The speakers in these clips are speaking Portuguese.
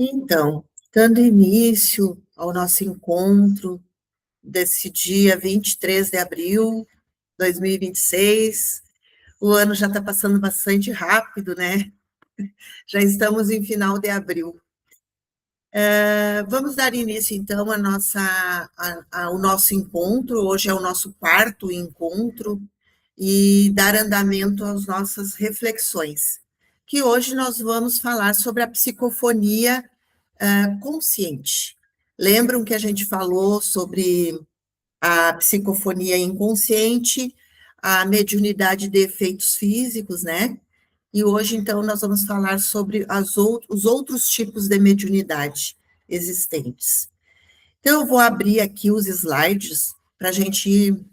Então, dando início ao nosso encontro desse dia 23 de abril de 2026, o ano já está passando bastante rápido, né? Já estamos em final de abril. Vamos dar início, então, ao nosso encontro. Hoje é o nosso quarto encontro e dar andamento às nossas reflexões, que hoje nós vamos falar sobre a psicofonia consciente. Lembram que a gente falou sobre a psicofonia inconsciente, a mediunidade de efeitos físicos, né? E hoje, então, nós vamos falar sobre os outros tipos de mediunidade existentes. Então, eu vou abrir aqui os slides para a gente ir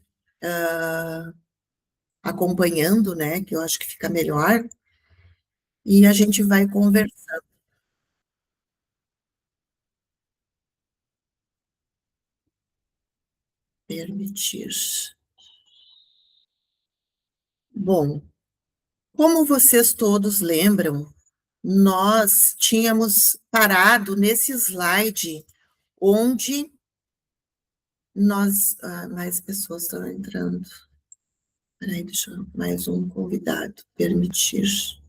acompanhando, né? Que eu acho que fica melhor. E a gente vai conversar. Permitir. Bom, como vocês todos lembram, nós tínhamos parado nesse slide onde mais pessoas estão entrando. Peraí, deixa eu, mais um convidado, permitir,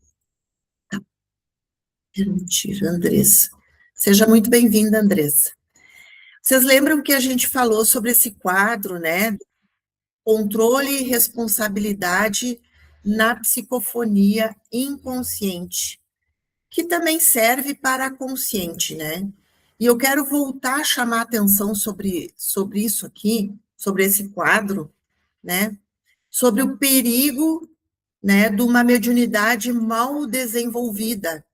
Andressa. Seja muito bem-vinda, Andressa. Vocês lembram que a gente falou sobre esse quadro, né? Controle e responsabilidade na psicofonia inconsciente, que também serve para a consciente, né? E eu quero voltar a chamar a atenção sobre isso aqui, sobre esse quadro, né? Sobre o perigo, né, de uma mediunidade mal desenvolvida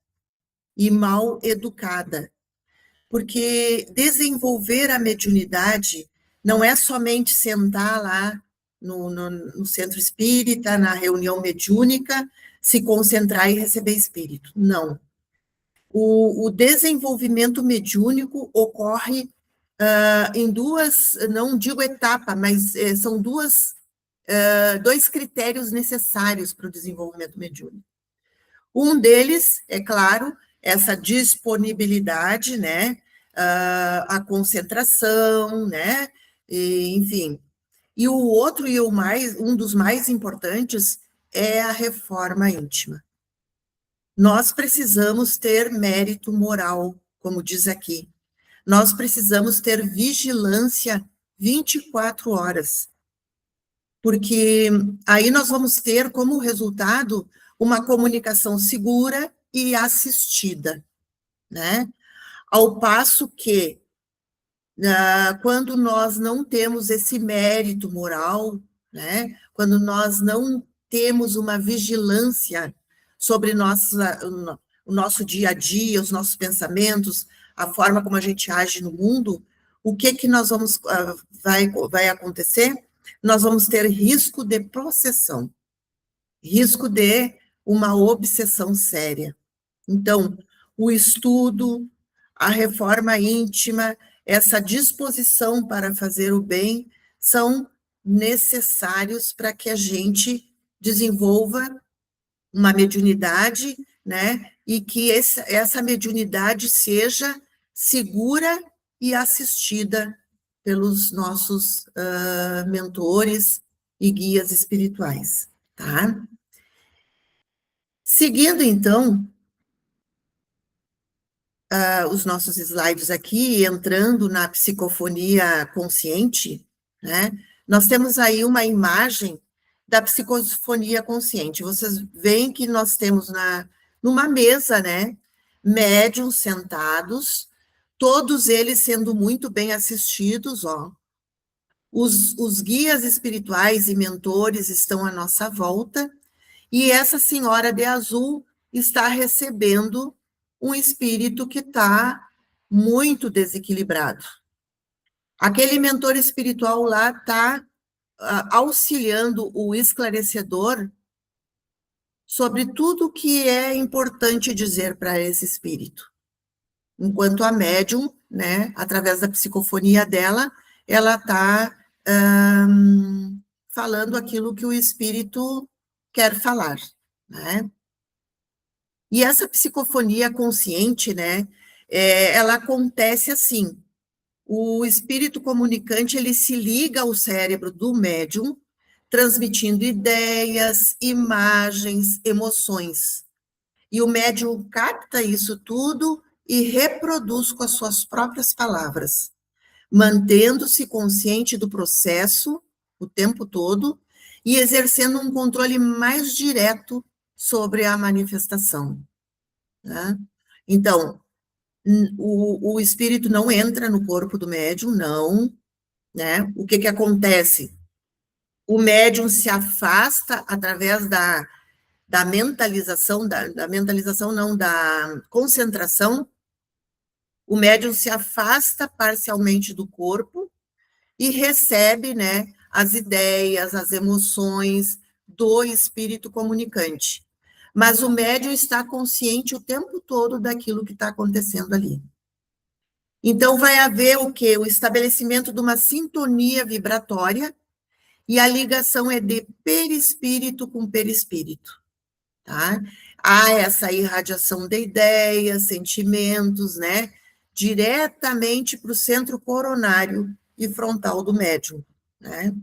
e mal educada. Porque desenvolver a mediunidade não é somente sentar lá no centro espírita, na reunião mediúnica, se concentrar e receber espírito. Não. O desenvolvimento mediúnico ocorre em duas, não digo etapa, mas são dois critérios necessários para o desenvolvimento mediúnico. Um deles, é claro, essa disponibilidade, né, a concentração, né, enfim. E o outro, um dos mais importantes, é a reforma íntima. Nós precisamos ter mérito moral, como diz aqui. Nós precisamos ter vigilância 24 horas, porque aí nós vamos ter como resultado uma comunicação segura e assistida, né? Ao passo que, quando nós não temos esse mérito moral, né? Quando nós não temos uma vigilância sobre o nosso dia a dia, os nossos pensamentos, a forma como a gente age no mundo, o que nós vai acontecer? Nós vamos ter risco de possessão, risco de uma obsessão séria. Então, o estudo, a reforma íntima, essa disposição para fazer o bem são necessários para que a gente desenvolva uma mediunidade, né? E que essa mediunidade seja segura e assistida pelos nossos mentores e guias espirituais, tá? Seguindo, então, os nossos slides aqui, entrando na psicofonia consciente, né? Nós temos aí uma imagem da psicofonia consciente. Vocês veem que nós temos numa mesa, né? Médiuns sentados, todos eles sendo muito bem assistidos, ó. Os guias espirituais e mentores estão à nossa volta, e essa senhora de azul está recebendo um espírito que está muito desequilibrado. Aquele mentor espiritual lá está auxiliando o esclarecedor sobre tudo que é importante dizer para esse espírito. Enquanto a médium, né, através da psicofonia dela, ela está falando aquilo que o espírito quer falar, né? E essa psicofonia consciente, né, ela acontece assim: o espírito comunicante, ele se liga ao cérebro do médium, transmitindo ideias, imagens, emoções. E o médium capta isso tudo e reproduz com as suas próprias palavras, mantendo-se consciente do processo o tempo todo e exercendo um controle mais direto sobre a manifestação, né? Então, o espírito não entra no corpo do médium, não, né? O que acontece? O médium se afasta através da mentalização, da mentalização não, da concentração. O médium se afasta parcialmente do corpo e recebe, né, as ideias, as emoções do espírito comunicante. Mas o médium está consciente o tempo todo daquilo que está acontecendo ali. Então, vai haver o quê? O estabelecimento de uma sintonia vibratória e a ligação é de perispírito com perispírito, tá? Há essa irradiação de ideias, sentimentos, né? Diretamente para o centro coronário e frontal do médium, né?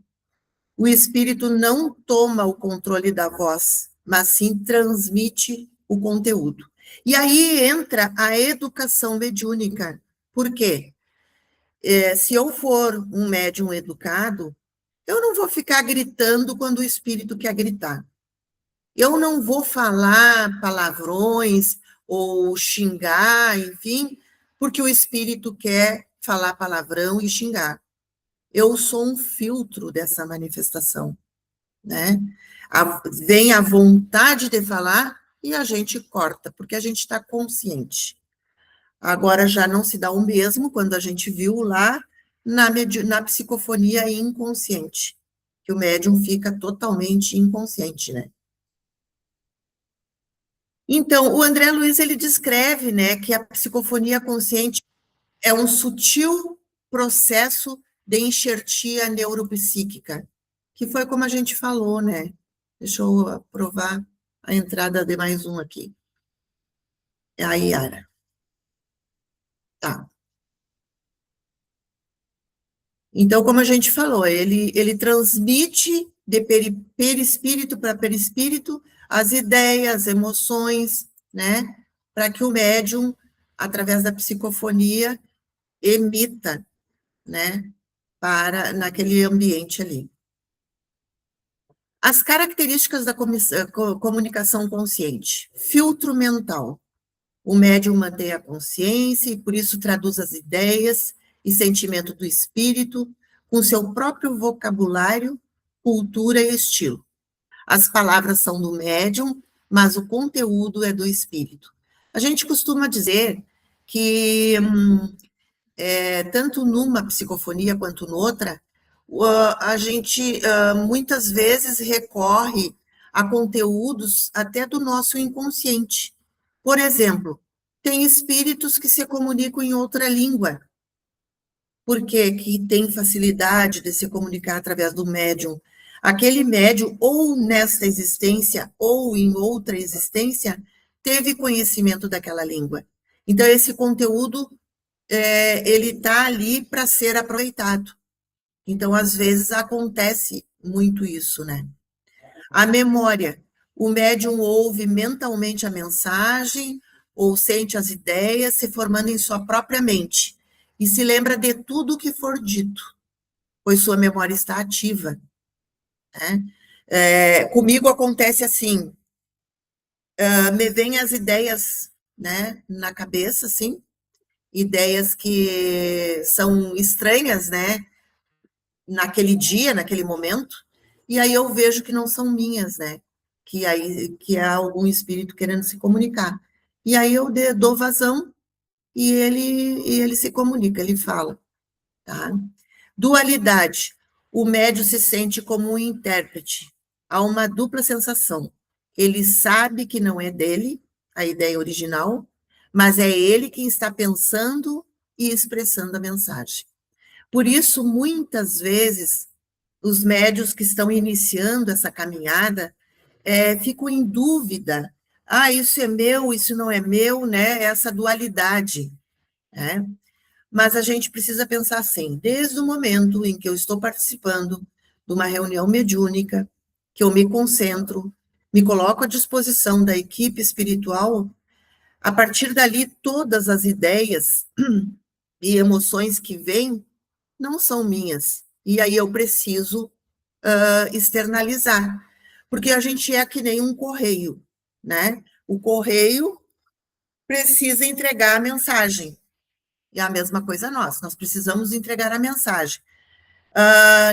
O espírito não toma o controle da voz, mas sim transmite o conteúdo. E aí entra a educação mediúnica. Por quê? Se eu for um médium educado, eu não vou ficar gritando quando o espírito quer gritar. Eu não vou falar palavrões ou xingar, enfim, porque o espírito quer falar palavrão e xingar. Eu sou um filtro dessa manifestação, né? Vem a vontade de falar e a gente corta, porque a gente está consciente. Agora já não se dá o mesmo quando a gente viu lá na psicofonia inconsciente, que o médium fica totalmente inconsciente, né? Então, o André Luiz, ele descreve, né, que a psicofonia consciente é um sutil processo de enxertia neuropsíquica, que foi como a gente falou, né? Deixa eu aprovar a entrada de mais um aqui. É a Yara. Tá. Então, como a gente falou, ele transmite de perispírito para perispírito as ideias, as emoções, né? Para que o médium, através da psicofonia, emita, né? Para naquele ambiente ali. As características da comunicação consciente. Filtro mental. O médium mantém a consciência e, por isso, traduz as ideias e sentimento do espírito com seu próprio vocabulário, cultura e estilo. As palavras são do médium, mas o conteúdo é do espírito. A gente costuma dizer que, tanto numa psicofonia quanto noutra, a gente muitas vezes recorre a conteúdos até do nosso inconsciente. Por exemplo, tem espíritos que se comunicam em outra língua, porque que tem facilidade de se comunicar através do médium. Aquele médium, ou nesta existência, ou em outra existência, teve conhecimento daquela língua. Então, esse conteúdo, ele está ali para ser aproveitado. Então, às vezes, acontece muito isso, né? A memória. O médium ouve mentalmente a mensagem ou sente as ideias se formando em sua própria mente e se lembra de tudo o que for dito, pois sua memória está ativa, né? Comigo acontece assim, me vêm as ideias, né, na cabeça, assim, ideias que são estranhas, né, naquele dia, naquele momento, e aí eu vejo que não são minhas, né? Que há algum espírito querendo se comunicar. E aí eu dou vazão e ele se comunica, ele fala, tá? Dualidade. O médium se sente como um intérprete. Há uma dupla sensação. Ele sabe que não é dele, a ideia original, mas é ele quem está pensando e expressando a mensagem. Por isso, muitas vezes, os médios que estão iniciando essa caminhada ficam em dúvida. Ah, isso é meu, isso não é meu, né? Essa dualidade. né? Mas a gente precisa pensar assim, desde o momento em que eu estou participando de uma reunião mediúnica, que eu me concentro, me coloco à disposição da equipe espiritual, a partir dali todas as ideias e emoções que vêm não são minhas. E aí eu preciso externalizar, porque a gente é que nem um correio, né? O correio precisa entregar a mensagem. E a mesma coisa nós precisamos entregar a mensagem.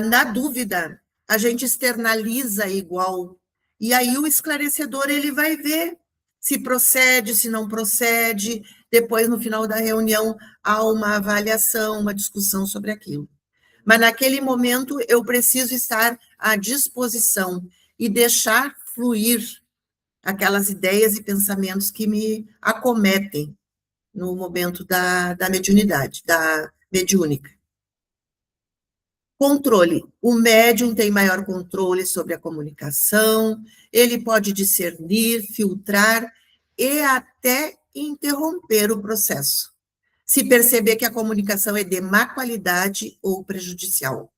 Na dúvida, a gente externaliza igual. E aí o esclarecedor ele vai ver se procede, se não procede. Depois, no final da reunião, há uma avaliação, uma discussão sobre aquilo. Mas naquele momento eu preciso estar à disposição e deixar fluir aquelas ideias e pensamentos que me acometem no momento da mediunidade, da mediúnica. Controle. O médium tem maior controle sobre a comunicação, ele pode discernir, filtrar e até interromper o processo, se perceber que a comunicação é de má qualidade ou prejudicial,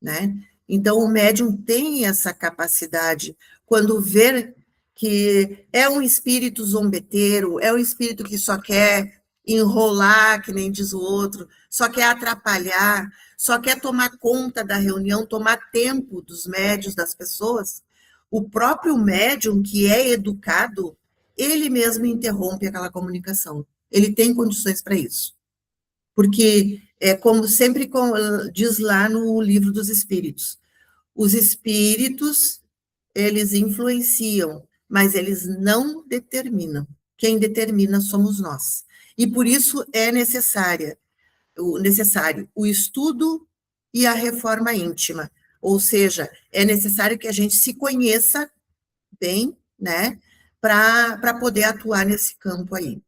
né? Então, o médium tem essa capacidade, quando vê que é um espírito zombeteiro, é um espírito que só quer enrolar, que nem diz o outro, só quer atrapalhar, só quer tomar conta da reunião, tomar tempo dos médios, das pessoas, o próprio médium que é educado, ele mesmo interrompe aquela comunicação. Ele tem condições para isso. Porque, como sempre diz lá no Livro dos Espíritos, os espíritos, eles influenciam, mas eles não determinam. Quem determina somos nós. E por isso é necessário o estudo e a reforma íntima. Ou seja, é necessário que a gente se conheça bem, né, para poder atuar nesse campo aí.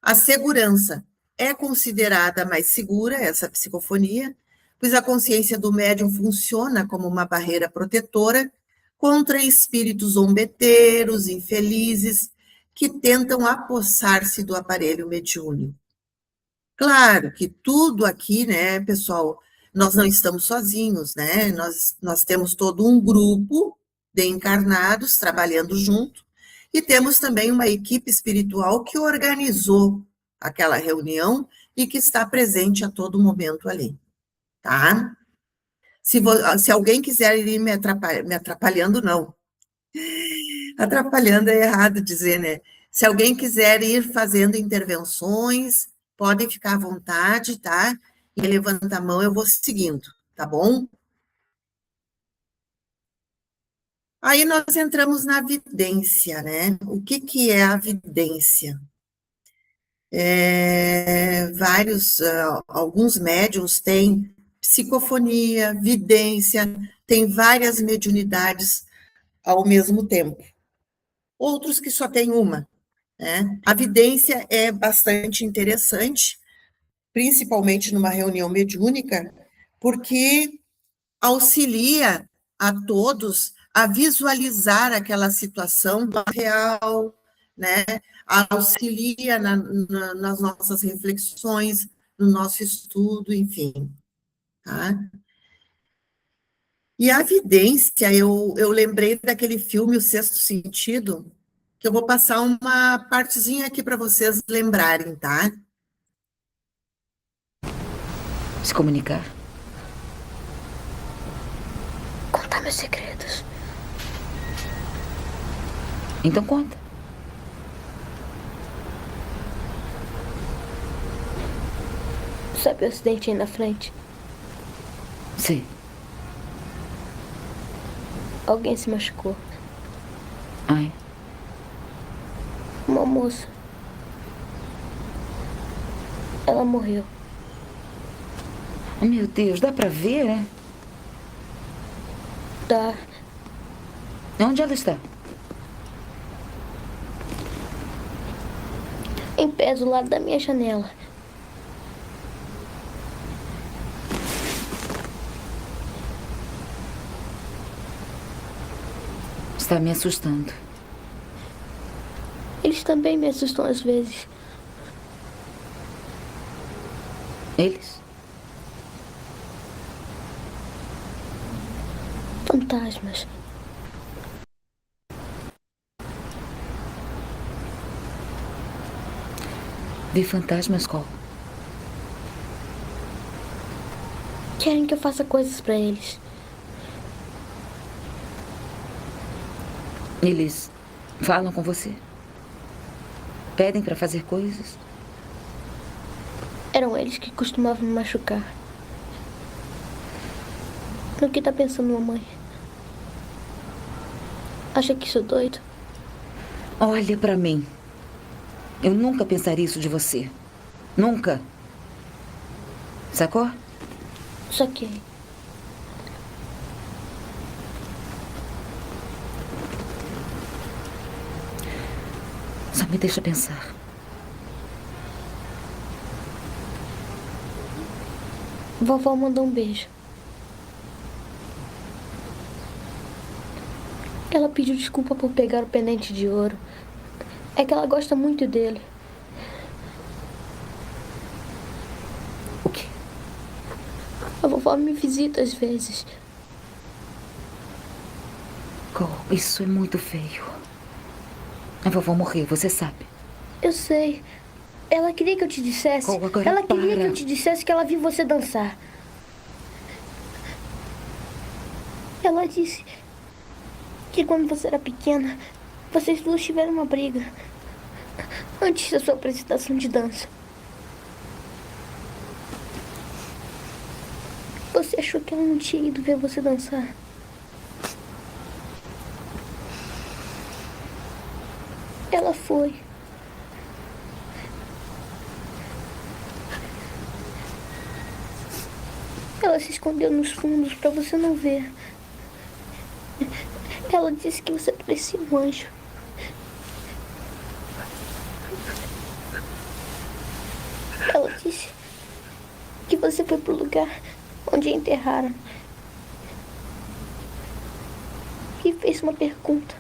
A segurança é considerada mais segura, essa psicofonia, pois a consciência do médium funciona como uma barreira protetora contra espíritos zombeteiros, infelizes, que tentam apossar-se do aparelho mediúnico. Claro que tudo aqui, né, pessoal, nós não estamos sozinhos, né? Nós temos todo um grupo de encarnados trabalhando junto, e temos também uma equipe espiritual que organizou aquela reunião e que está presente a todo momento ali, tá? Se alguém quiser ir me atrapalhando, não. Atrapalhando é errado dizer, né? Se alguém quiser ir fazendo intervenções, podem ficar à vontade, tá? E levanta a mão, eu vou seguindo, tá bom? Aí nós entramos na vidência, né? O que é a vidência? Alguns médiums têm psicofonia, vidência, tem várias mediunidades ao mesmo tempo. Outros que só têm uma, né? A vidência é bastante interessante, principalmente numa reunião mediúnica, porque auxilia a todos a visualizar aquela situação real, né? Auxilia nas nossas reflexões, no nosso estudo, enfim. Tá? E a evidência, eu lembrei daquele filme O Sexto Sentido, que eu vou passar uma partezinha aqui para vocês lembrarem, tá? Se comunicar. Contar meus segredos. Então conta. Sabe o acidente aí na frente? Sim. Alguém se machucou. Ai. Uma moça. Ela morreu. Oh, meu Deus, dá pra ver, né? Tá. Onde ela está? Em pé do lado da minha janela. Está me assustando. Eles também me assustam às vezes. Eles? Fantasmas. Vê fantasmas, Cole? Querem que eu faça coisas pra eles. Eles falam com você? Pedem pra fazer coisas? Eram eles que costumavam me machucar. No que tá pensando, mamãe? Acha que sou doido? Olha pra mim. Eu nunca pensaria isso de você. Nunca. Sacou? Saquei. Só me deixa pensar. Vovó mandou um beijo. Ela pediu desculpa por pegar o pendente de ouro. É que ela gosta muito dele. O quê? A vovó me visita às vezes. Cole, isso é muito feio. A vovó morreu, você sabe. Eu sei. Ela queria que eu te dissesse. Cole, agora Ela queria que para. eu te dissesse que ela viu você dançar. Ela disse que quando você era pequena, vocês duas tiveram uma briga. Antes da sua apresentação de dança. Você achou que ela não tinha ido ver você dançar? Ela foi. Ela se escondeu nos fundos pra você não ver. Ela disse que você parecia um anjo. Ela disse que você foi pro lugar onde a enterraram. E fez uma pergunta.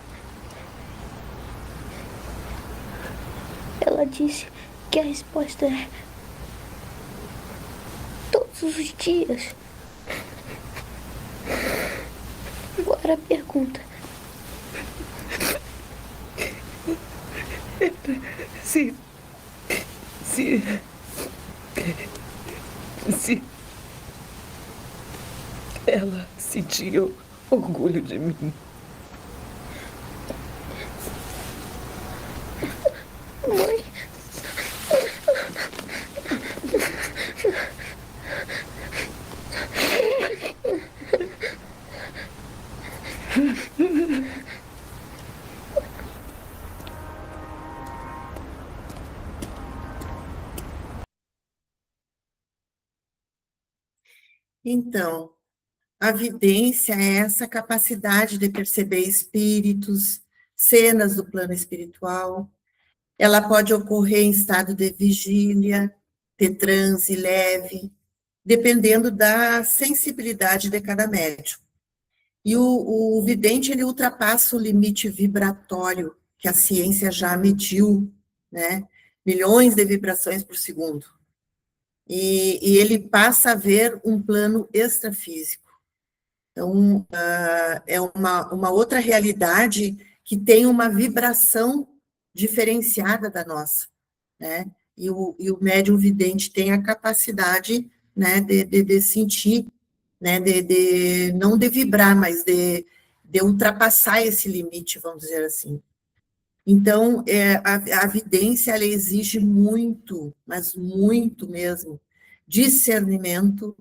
Ela disse que a resposta é todos os dias. Agora a pergunta. Se... Se... Ela sentia orgulho de mim. Mãe. Então, a vidência é essa capacidade de perceber espíritos, cenas do plano espiritual. Ela pode ocorrer em estado de vigília, de transe leve, dependendo da sensibilidade de cada médium. E o vidente, ele ultrapassa o limite vibratório, que a ciência já mediu, né? Milhões de vibrações por segundo. E ele passa a ver um plano extrafísico. Então, é uma outra realidade que tem uma vibração diferenciada da nossa, né? E o médium vidente tem a capacidade, né, de sentir, né, não de vibrar, mas de ultrapassar esse limite, vamos dizer assim. Então, a vidência, ela exige muito, mas muito mesmo, discernimento,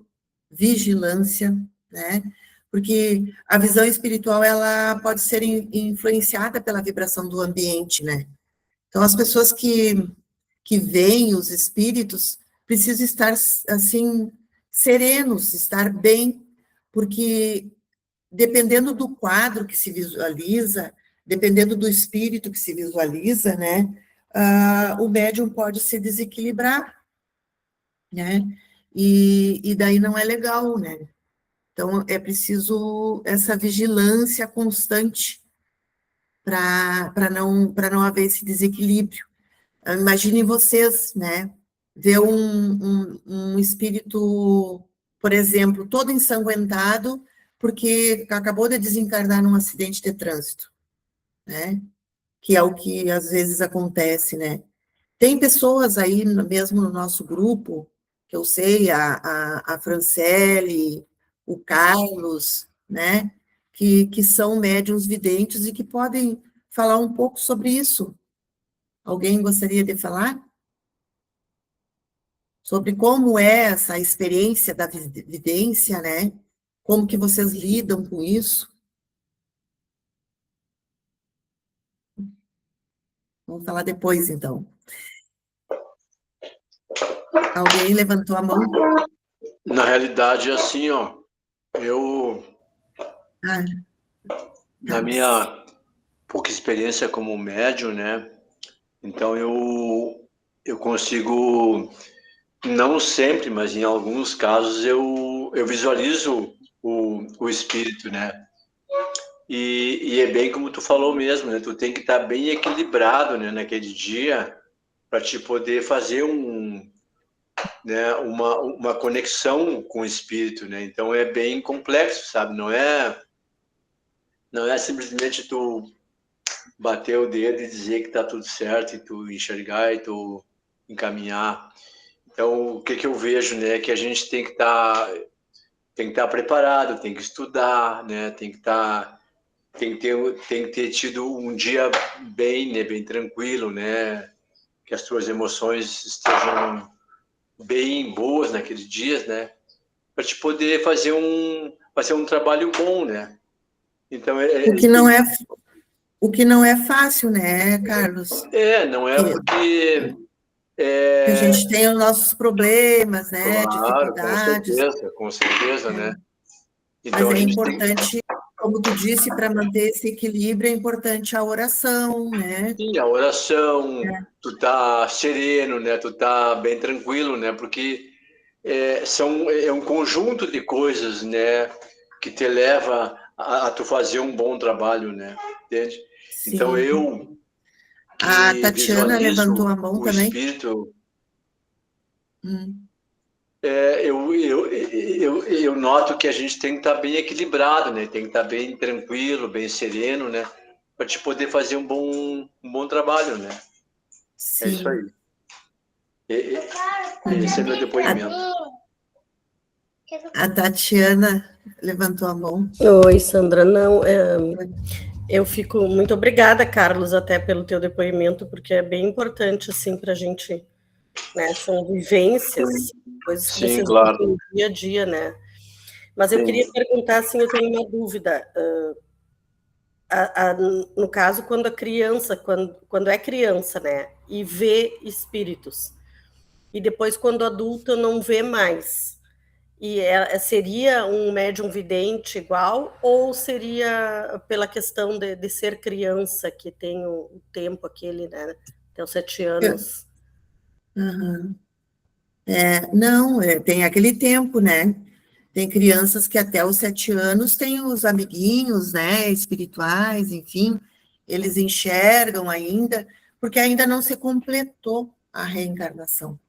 vigilância, né? Porque a visão espiritual, ela pode ser influenciada pela vibração do ambiente, né? Então, as pessoas que veem os espíritos precisam estar, assim, serenos, estar bem, porque dependendo do quadro que se visualiza, dependendo do espírito que se visualiza, né, o médium pode se desequilibrar, né, e daí não é legal, né. Então, é preciso essa vigilância constante para não haver esse desequilíbrio. Imaginem vocês, né, ver um espírito, por exemplo, todo ensanguentado, porque acabou de desencarnar num acidente de trânsito, né? Que é o que às vezes acontece, né? Tem pessoas aí, mesmo no nosso grupo, que eu sei, a Franciele, o Carlos, né? Que são médiuns videntes e que podem falar um pouco sobre isso. Alguém gostaria de falar? Sobre como é essa experiência da vidência, né? Como que vocês lidam com isso? Vamos falar depois, então. Alguém levantou a mão? Na realidade, assim, ó, eu, Ah, na minha pouca experiência como médium, né? Então eu consigo, não sempre, mas em alguns casos eu visualizo o espírito, né? E é bem como tu falou mesmo, né? Tu tem que estar bem equilibrado, né, naquele dia para te poder fazer né, uma conexão com o espírito, né? Então é bem complexo, sabe? Não é simplesmente tu bater o dedo e dizer que tá tudo certo e tu enxergar e tu encaminhar. Então, o que que eu vejo, né, que a gente tem que estar preparado, tem que estudar, né, tem que ter tido um dia bem, né, bem tranquilo, né, que as tuas emoções estejam bem boas naqueles dias, né, para te poder fazer um trabalho bom, né. Então o que não é fácil, né, Carlos? não é porque Que a gente tem os nossos problemas, né, claro, dificuldades. com certeza, né. Mas Então a é gente tem importante, como tu disse, para manter esse equilíbrio, é importante a oração, né? sim, a oração, tu tá sereno, né, tu tá bem tranquilo, né, porque é um conjunto de coisas, né, que te leva a tu fazer um bom trabalho, né, entende? Então Sim. eu A que Tatiana levantou visualizo a mão o também. espírito, Hum. eu noto que a gente tem que estar bem equilibrado, né, tem que estar bem tranquilo, bem sereno, né, para te poder fazer um bom trabalho, né. É isso Sim. aí. Esse é meu depoimento. A Tatiana levantou a mão. Oi, Sandra. Não, eu fico muito obrigada, Carlos, até pelo teu depoimento, porque é bem importante assim para a gente, né? São vivências, coisas que Sim, vocês claro. vivem no dia a dia, né? Mas eu queria perguntar assim, eu tenho uma dúvida. No caso, quando a criança, quando é criança, né, e vê espíritos, e depois, quando adulta, não vê mais. E seria um médium vidente igual, ou seria pela questão de ser criança, que tem o tempo aquele, né? Tem os 7 anos. Uhum. Não, tem aquele tempo, né? Tem crianças que até os 7 anos têm os amiguinhos, né, espirituais, enfim, eles enxergam ainda, porque ainda não se completou a reencarnação,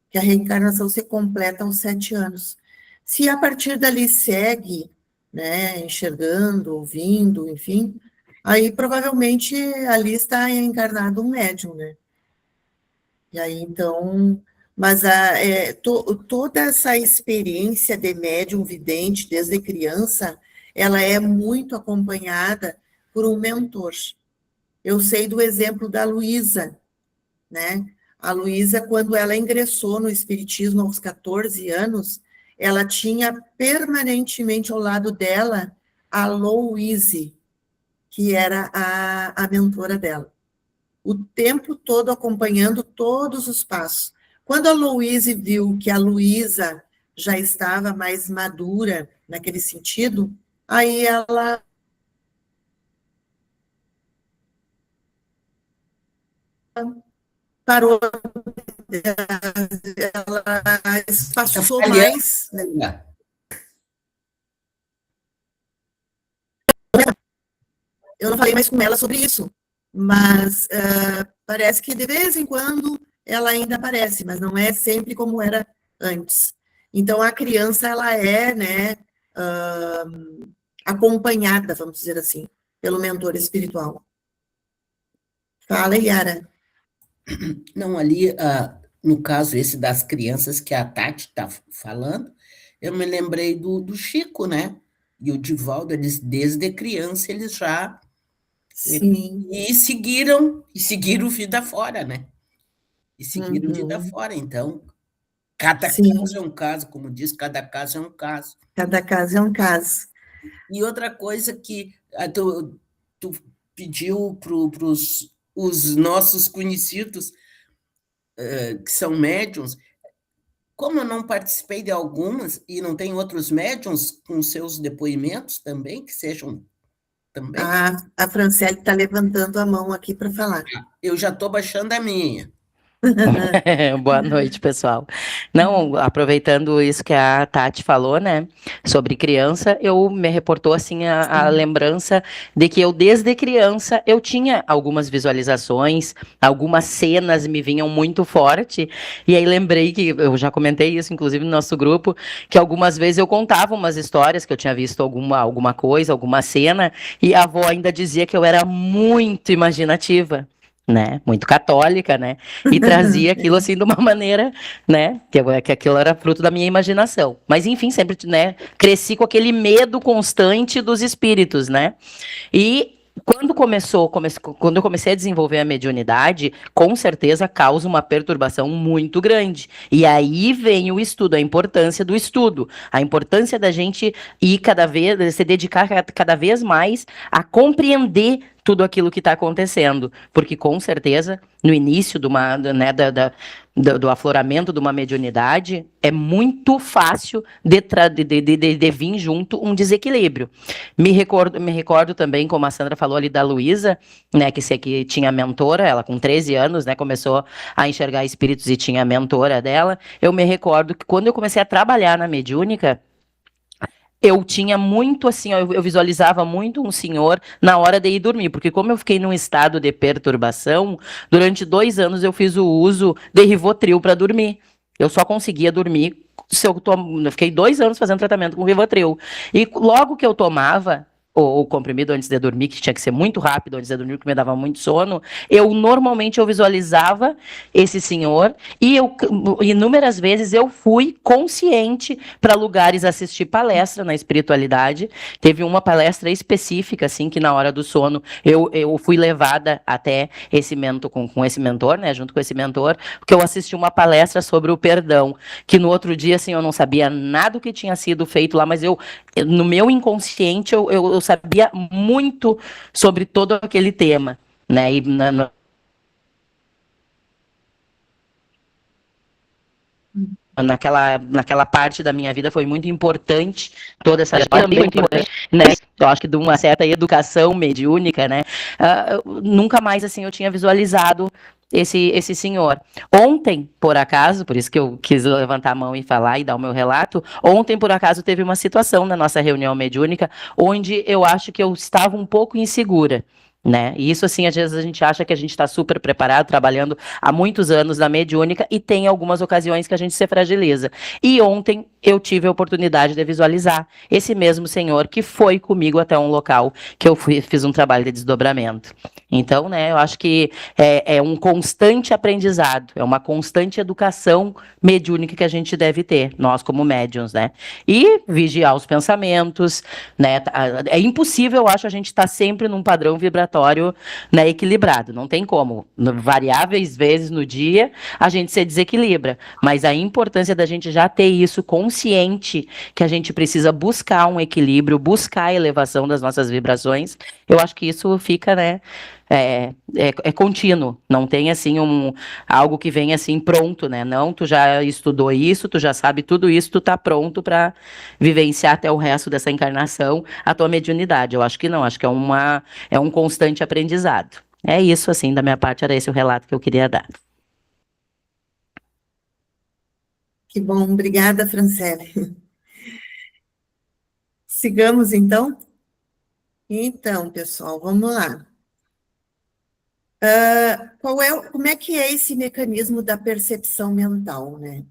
que a reencarnação se completa aos 7 anos. Se a partir dali segue, né, enxergando, ouvindo, enfim, aí provavelmente ali está encarnado um médium, né? E aí, então, mas toda essa experiência de médium vidente desde criança, ela é muito acompanhada por um mentor. Eu sei do exemplo da Luísa, né? A Luísa, quando ela ingressou no Espiritismo aos 14 anos, ela tinha permanentemente ao lado dela a Louise, que era a mentora dela, o tempo todo acompanhando todos os passos. Quando a Louise viu que a Luísa já estava mais madura naquele sentido, aí ela parou, ela espaçou mais, né? Eu não falei mais com ela sobre isso, mas parece que de vez em quando ela ainda aparece, mas não é sempre como era antes. Então, a criança, ela é, né, acompanhada, vamos dizer assim, pelo mentor espiritual. Fala, Yara. Não, ali, no caso esse das crianças que a Tati está falando, eu me lembrei do Chico, né? E o Divaldo, eles, desde criança, eles já Sim. e seguiram vida fora, né? E seguiram vida Uhum. fora. Então, cada Sim, caso é um caso, como diz, cada caso é um caso. cada caso é um caso. E outra coisa que tu pediu para os nossos conhecidos, que são médiums, como eu não participei de algumas e não tem outros médiums com seus depoimentos também, que sejam também, A Franciele está levantando a mão aqui para falar. eu já estou baixando a minha. Boa noite, pessoal. Não, aproveitando isso que a Tati falou, né, sobre criança, eu me reportou assim a lembrança de que eu desde criança eu tinha algumas visualizações, algumas cenas me vinham muito forte, e aí lembrei que eu já comentei isso inclusive no nosso grupo, que algumas vezes eu contava umas histórias que eu tinha visto alguma coisa, alguma cena, e a avó ainda dizia que eu era muito imaginativa. Né, muito católica, né, e trazia aquilo assim de uma maneira, né, que aquilo era fruto da minha imaginação. Mas enfim, sempre, né, cresci com aquele medo constante dos espíritos, né? E quando eu comecei a desenvolver a mediunidade, com certeza causa uma perturbação muito grande. E aí vem o estudo, a importância do estudo, a importância da gente ir se dedicar cada vez mais a compreender tudo aquilo que está acontecendo, porque com certeza no início né, do afloramento de uma mediunidade é muito fácil de vir junto um desequilíbrio. Me recordo também, como a Sandra falou ali da Luísa, né, que tinha mentora, ela com 13 anos, né, começou a enxergar espíritos e tinha a mentora dela. Eu me recordo que quando eu comecei a trabalhar na mediúnica, eu tinha muito assim, eu visualizava muito um senhor na hora de ir dormir, porque como eu fiquei num estado de perturbação, durante 2 anos eu fiz o uso de Rivotril para dormir. Eu só conseguia dormir se eu fiquei 2 anos fazendo tratamento com Rivotril. E logo que eu tomava o comprimido antes de dormir, que tinha que ser muito rápido antes de dormir, porque me dava muito sono, normalmente eu visualizava esse senhor e inúmeras vezes eu fui consciente para lugares assistir palestra na espiritualidade. Teve uma palestra específica, assim, que na hora do sono eu fui levada até esse mentor, com esse mentor, né, junto com esse mentor, porque eu assisti uma palestra sobre o perdão, que no outro dia, assim, eu não sabia nada do que tinha sido feito lá, mas no meu inconsciente, eu sabia muito sobre todo aquele tema, né, e naquela parte da minha vida foi muito importante, toda essa parte muito importante, né? Eu acho que de uma certa educação mediúnica, né? Nunca mais assim eu tinha visualizado esse senhor. Ontem, por acaso, por isso que eu quis levantar a mão e falar e dar o meu relato, ontem, por acaso, teve uma situação na nossa reunião mediúnica onde eu acho que eu estava um pouco insegura. Né? E isso, assim, às vezes a gente acha que a gente está super preparado, trabalhando há muitos anos na mediúnica, e tem algumas ocasiões que a gente se fragiliza. E ontem eu tive a oportunidade de visualizar esse mesmo senhor que foi comigo até um local que eu fiz um trabalho de desdobramento. Então, né, eu acho que é um constante aprendizado, é uma constante educação mediúnica que a gente deve ter, nós como médiuns, né? E vigiar os pensamentos, né? É impossível, eu acho, a gente estar sempre num padrão vibratório, né, equilibrado. Não tem como. Variáveis vezes no dia a gente se desequilibra. Mas a importância da gente já ter isso consciente, que a gente precisa buscar um equilíbrio, buscar a elevação das nossas vibrações, eu acho que isso fica, né? É contínuo, não tem assim algo que vem assim pronto, né? Não, tu já estudou isso, tu já sabe tudo isso, tu tá pronto para vivenciar até o resto dessa encarnação a tua mediunidade. Eu acho que não, acho que é um constante aprendizado. É isso, assim, da minha parte, era esse o relato que eu queria dar. Que bom, obrigada, Franciele. Sigamos, então? Então, pessoal, vamos lá. Como é que é esse mecanismo da percepção mental, né?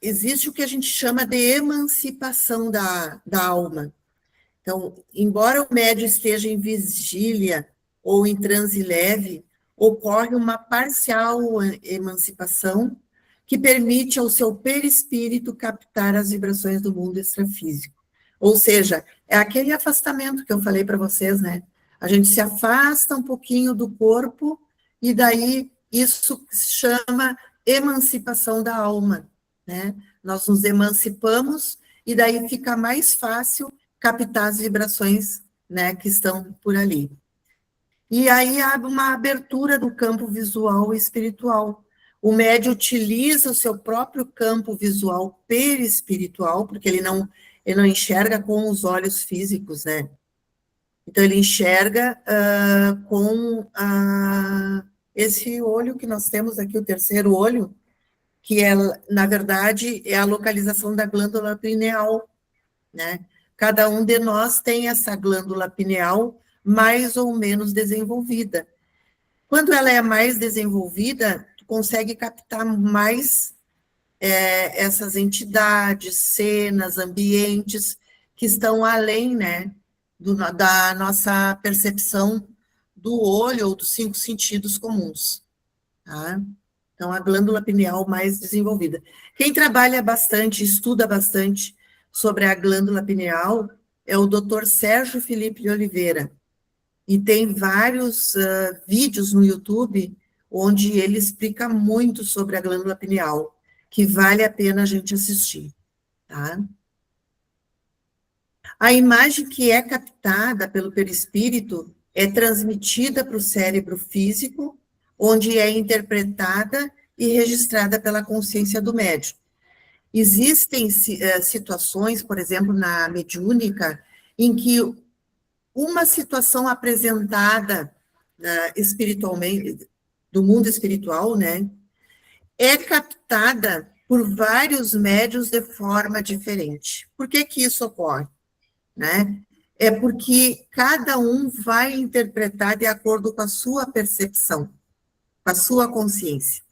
Existe o que a gente chama de emancipação da alma. Então, embora o médium esteja em vigília ou em transe leve, ocorre uma parcial emancipação que permite ao seu perispírito captar as vibrações do mundo extrafísico. Ou seja, é aquele afastamento que eu falei para vocês, né? A gente se afasta um pouquinho do corpo e daí isso se chama emancipação da alma, né? Nós nos emancipamos e daí fica mais fácil captar as vibrações, né, que estão por ali. E aí há uma abertura do campo visual e espiritual. O médium utiliza o seu próprio campo visual perispiritual, porque ele não enxerga com os olhos físicos, né? Então, ele enxerga com esse olho que nós temos aqui, o terceiro olho, que é, na verdade, é a localização da glândula pineal, né? Cada um de nós tem essa glândula pineal mais ou menos desenvolvida. Quando ela é mais desenvolvida, tu consegue captar mais essas entidades, cenas, ambientes que estão além, né, da nossa percepção do olho ou dos 5 sentidos comuns, tá? Então, a glândula pineal mais desenvolvida. Quem trabalha bastante, estuda bastante sobre a glândula pineal é o Dr. Sérgio Felipe de Oliveira. E tem vários vídeos no YouTube onde ele explica muito sobre a glândula pineal, que vale a pena a gente assistir, tá? A imagem que é captada pelo perispírito é transmitida para o cérebro físico, onde é interpretada e registrada pela consciência do médium. Existem situações, por exemplo, na mediúnica, em que uma situação apresentada espiritualmente, do mundo espiritual, né, é captada por vários médiuns de forma diferente. Por que que isso ocorre? Né? É porque cada um vai interpretar de acordo com a sua percepção, com a sua consciência,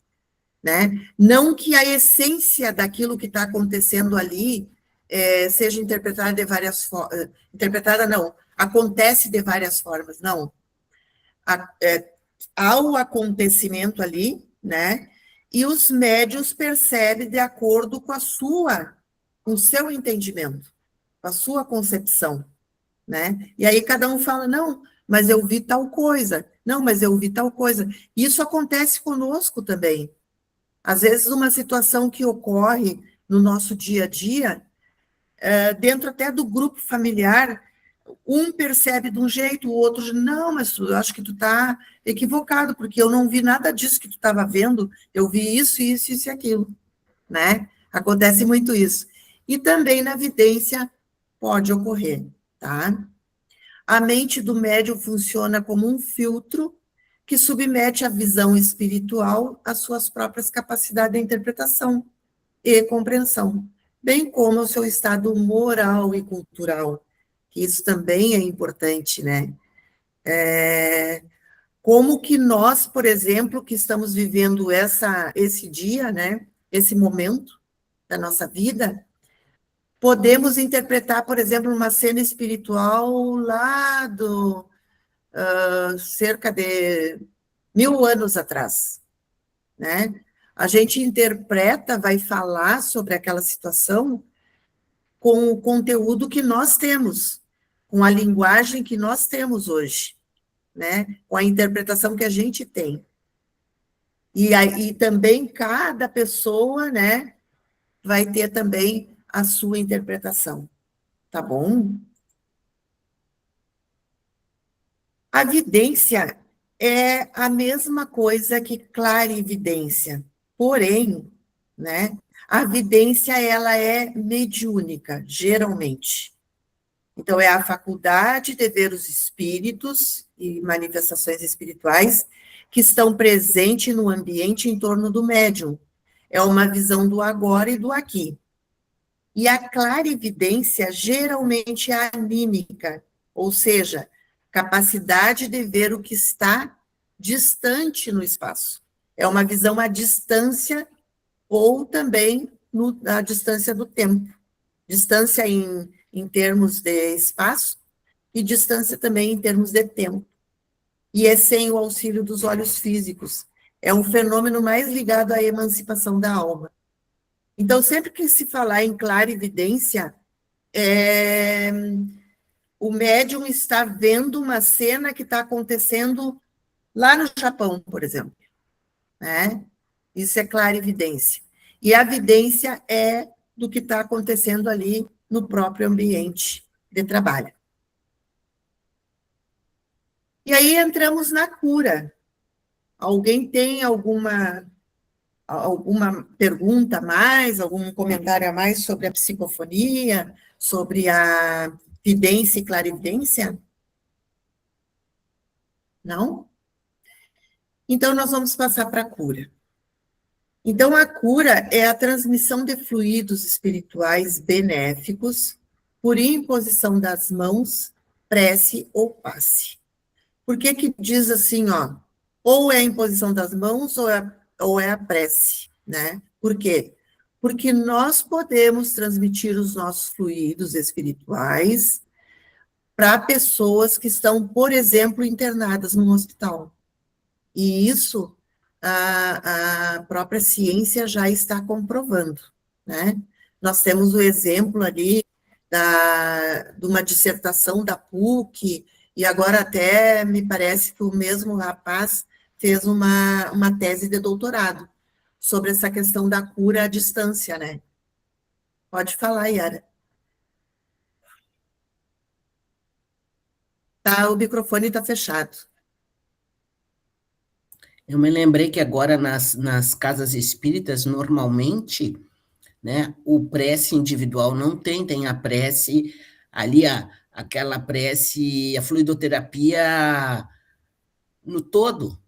né? Não que a essência daquilo que está acontecendo ali seja interpretada de várias formas, interpretada não, acontece de várias formas, não. Há o acontecimento ali, né? E os médiuns percebem de acordo com o seu entendimento, com a sua concepção, né? E aí cada um fala, não, mas eu vi tal coisa, não, mas eu vi tal coisa. Isso acontece conosco também. Às vezes uma situação que ocorre no nosso dia a dia, dentro até do grupo familiar, um percebe de um jeito, o outro, não, mas eu acho que tu está equivocado, porque eu não vi nada disso que tu estava vendo, eu vi isso, isso, isso e aquilo, né? Acontece muito isso. E também na vidência pode ocorrer, tá? A mente do médium funciona como um filtro que submete a visão espiritual às suas próprias capacidades de interpretação e compreensão, bem como ao seu estado moral e cultural, que isso também é importante, né? Como que nós, por exemplo, que estamos vivendo esse dia, né? Esse momento da nossa vida, podemos interpretar, por exemplo, uma cena espiritual lá cerca de 1000 anos atrás, né? A gente interpreta, vai falar sobre aquela situação com o conteúdo que nós temos, com a linguagem que nós temos hoje, né? Com a interpretação que a gente tem. E também cada pessoa, né, vai ter também a sua interpretação, tá bom? A vidência é a mesma coisa que clarividência, porém, né, a vidência, ela é mediúnica, geralmente. Então, é a faculdade de ver os espíritos e manifestações espirituais que estão presentes no ambiente em torno do médium. É uma visão do agora e do aqui. E a clarividência geralmente é anímica, ou seja, capacidade de ver o que está distante no espaço. É uma visão à distância ou também à distância do tempo. Distância em termos de espaço e distância também em termos de tempo. E é sem o auxílio dos olhos físicos. É um fenômeno mais ligado à emancipação da alma. Então, sempre que se falar em clarividência, o médium está vendo uma cena que está acontecendo lá no Japão, por exemplo. Né? Isso é clarividência. E a vidência é do que está acontecendo ali no próprio ambiente de trabalho. E aí entramos na cura. Alguém tem alguma pergunta a mais, algum comentário a mais sobre a psicofonia, sobre a vidência e clarividência? Não? Então, nós vamos passar para a cura. Então, a cura é a transmissão de fluidos espirituais benéficos por imposição das mãos, prece ou passe. Por que que diz assim, ó, ou é a imposição das mãos ou é a prece, né? Por quê? Porque nós podemos transmitir os nossos fluidos espirituais para pessoas que estão, por exemplo, internadas num hospital. E isso a própria ciência já está comprovando, né? Nós temos o exemplo ali de uma dissertação da PUC, e agora até me parece que o mesmo rapaz fez uma tese de doutorado sobre essa questão da cura à distância, né? Pode falar, Yara. Tá, o microfone está fechado. Eu me lembrei que agora nas casas espíritas, normalmente, né, o prece individual não tem a prece ali, aquela prece, a fluidoterapia no todo,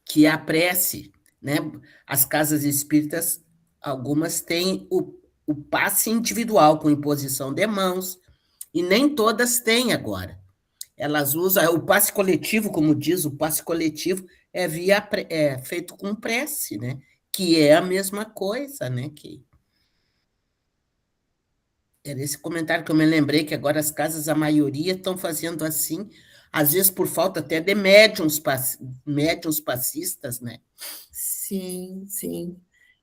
que é a prece, né? As casas espíritas, algumas têm o passe individual com imposição de mãos, e nem todas têm agora. Elas usam o passe coletivo, como diz, o passe coletivo é feito com prece, né? Que é a mesma coisa, né? Que era esse comentário que eu me lembrei, que agora as casas, a maioria, estão fazendo assim, às vezes por falta até de médiuns passistas, né? Sim, sim.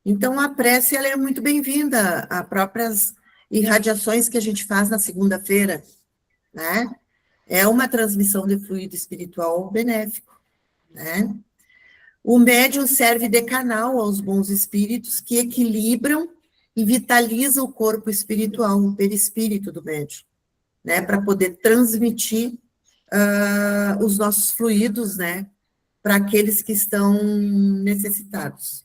Então, a prece, ela é muito bem-vinda a próprias irradiações que a gente faz na segunda-feira, né? É uma transmissão de fluido espiritual benéfico, né? O médium serve de canal aos bons espíritos que equilibram e vitalizam o corpo espiritual, o perispírito do médium, né? Para poder transmitir os nossos fluidos, né? Para aqueles que estão necessitados.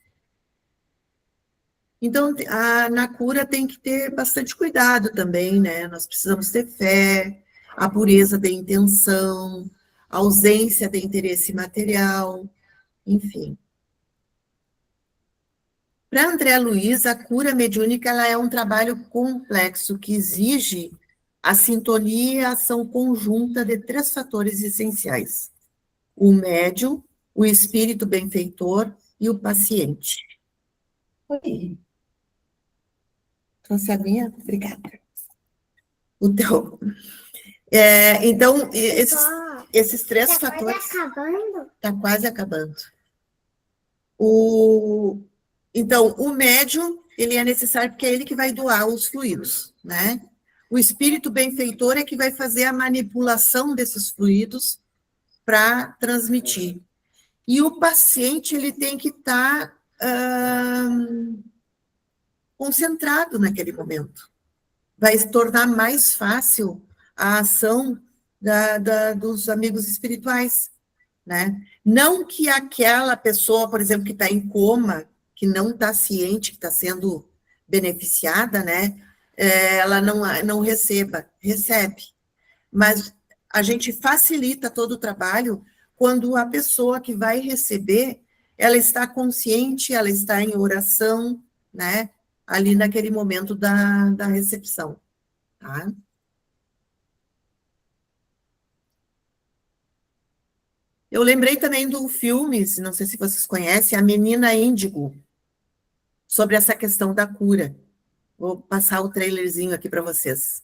Então, na cura tem que ter bastante cuidado também, né? Nós precisamos ter fé, a pureza da intenção, a ausência de interesse material, enfim. Para André Luiz, a cura mediúnica ela é um trabalho complexo que exige a sintonia e a ação conjunta de 3 fatores essenciais: o médium, o espírito benfeitor e o paciente. Oi. Trouxe a minha? Obrigada. O teu. Então, esses 3 fatores... Está quase acabando? Está quase acabando. Então, o médium, ele é necessário porque é ele que vai doar os fluidos, né? O espírito benfeitor é que vai fazer a manipulação desses fluidos para transmitir. E o paciente, ele tem que estar concentrado naquele momento. Vai se tornar mais fácil a ação dos amigos espirituais, né? Não que aquela pessoa, por exemplo, que está em coma, que não está ciente, que está sendo beneficiada, né? Ela não recebe. Mas a gente facilita todo o trabalho quando a pessoa que vai receber, ela está consciente, ela está em oração, né? Ali naquele momento da recepção, tá? Eu lembrei também do filme, não sei se vocês conhecem, A Menina Índigo, sobre essa questão da cura. Vou passar o trailerzinho aqui para vocês.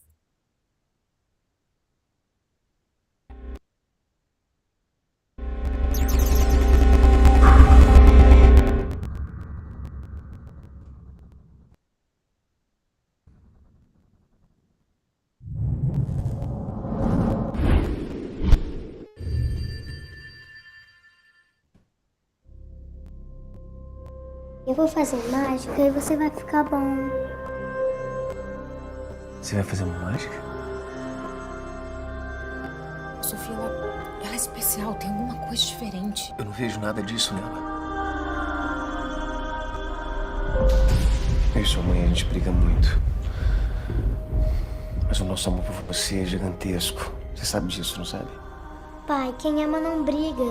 Eu vou fazer mágica e você vai ficar bom. Você vai fazer uma mágica? Sofia, ela é especial, tem alguma coisa diferente. Eu não vejo nada disso nela. Eu e sua mãe, a gente briga muito. Mas o nosso amor por você é gigantesco. Você sabe disso, não sabe? Pai, quem ama não briga.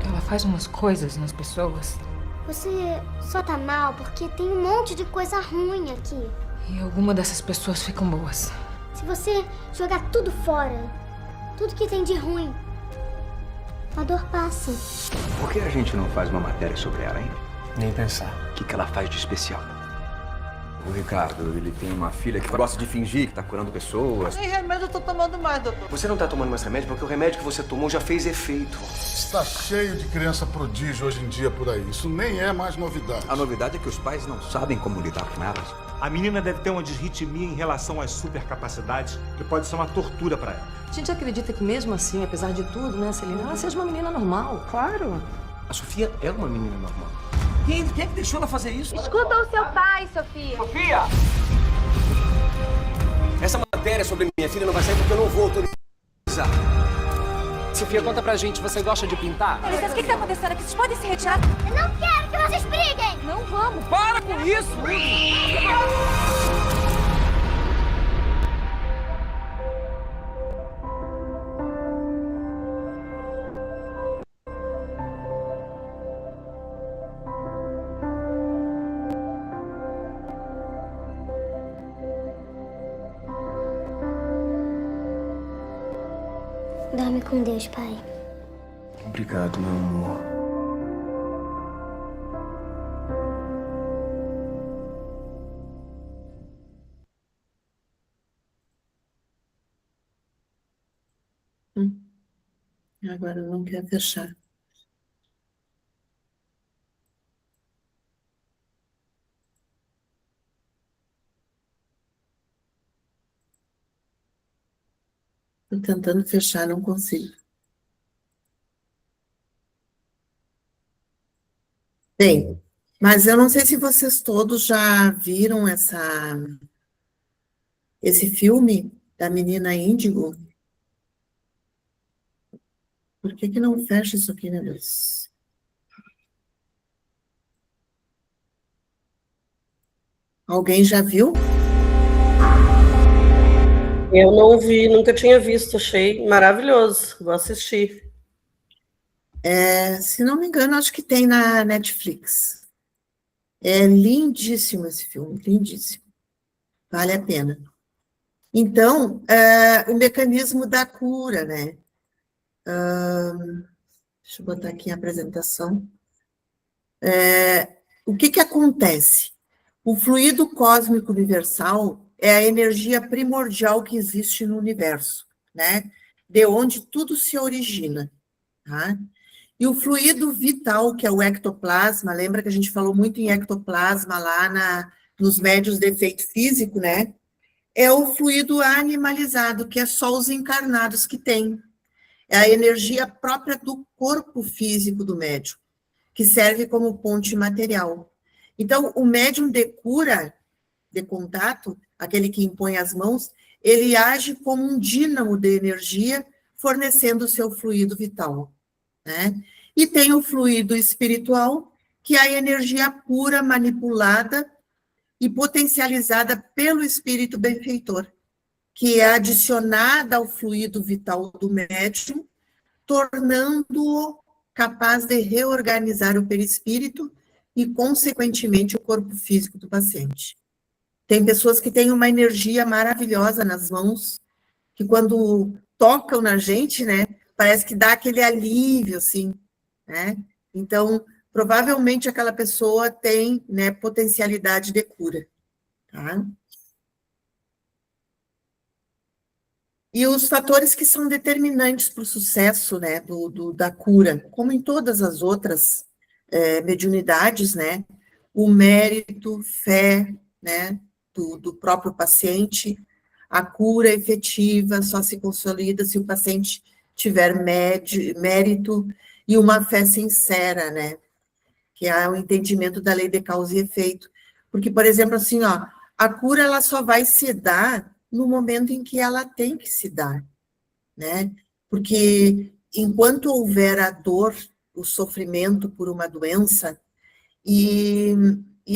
Ela faz umas coisas nas pessoas. Você só tá mal porque tem um monte de coisa ruim aqui. E alguma dessas pessoas ficam boas. Se você jogar tudo fora, tudo que tem de ruim, a dor passa. Por que a gente não faz uma matéria sobre ela, hein? Nem pensar. O que ela faz de especial? O Ricardo, ele tem uma filha que gosta de fingir que tá curando pessoas. Nem remédio eu tô tomando mais, doutor. Você não tá tomando mais remédio porque o remédio que você tomou já fez efeito. Está cheio de criança prodígio hoje em dia por aí. Isso nem é mais novidade. A novidade é que os pais não sabem como lidar com elas. A menina deve ter uma disritmia em relação às supercapacidades, que pode ser uma tortura para ela. A gente acredita que mesmo assim, apesar de tudo, né, Celina, ela seja uma menina normal. Claro. A Sofia é uma menina normal. Quem é que deixou ela fazer isso? Escuta o seu pai, Sofia. Sofia! Essa matéria sobre minha filha não vai sair porque eu não vou autorizar. Sofia, conta pra gente, você gosta de pintar? Com licença, o que tá acontecendo aqui? Vocês podem se retirar? Eu não quero que vocês briguem! Não vamos! Para com isso! Dorme com Deus, pai. Obrigado, meu amor. Agora não quer fechar. Estou tentando fechar, não consigo. Bem, mas eu não sei se vocês todos já viram esse filme da Menina Índigo. Por que não fecha isso aqui, meu Deus? Alguém já viu? Eu não vi, nunca tinha visto, achei maravilhoso, vou assistir. Se não me engano, acho que tem na Netflix. É lindíssimo esse filme, lindíssimo. Vale a pena. Então, o mecanismo da cura, né? Deixa eu botar aqui a apresentação. O que acontece? O fluido cósmico universal é a energia primordial que existe no universo, né? De onde tudo se origina, tá? E o fluido vital, que é o ectoplasma, lembra que a gente falou muito em ectoplasma lá nos médios de efeito físico, né? É o fluido animalizado, que é só os encarnados que têm. É a energia própria do corpo físico do médium, que serve como ponte material. Então, o médium de cura, de contato, aquele que impõe as mãos, ele age como um dínamo de energia, fornecendo o seu fluido vital, né? E tem o fluido espiritual, que é a energia pura, manipulada e potencializada pelo espírito benfeitor, que é adicionada ao fluido vital do médium, tornando-o capaz de reorganizar o perispírito e, consequentemente, o corpo físico do paciente. Tem pessoas que têm uma energia maravilhosa nas mãos, que quando tocam na gente, né, parece que dá aquele alívio, assim, né? Então, provavelmente aquela pessoa tem, né, potencialidade de cura, tá? E os fatores que são determinantes para o sucesso, né, da cura, como em todas as outras mediunidades, né, o mérito, fé, né, do próprio paciente, a cura efetiva só se consolida se o paciente tiver mérito e uma fé sincera, né, que é o entendimento da lei de causa e efeito. Porque, por exemplo, assim, ó, a cura ela só vai se dar no momento em que ela tem que se dar, né? Porque enquanto houver a dor, o sofrimento por uma doença, e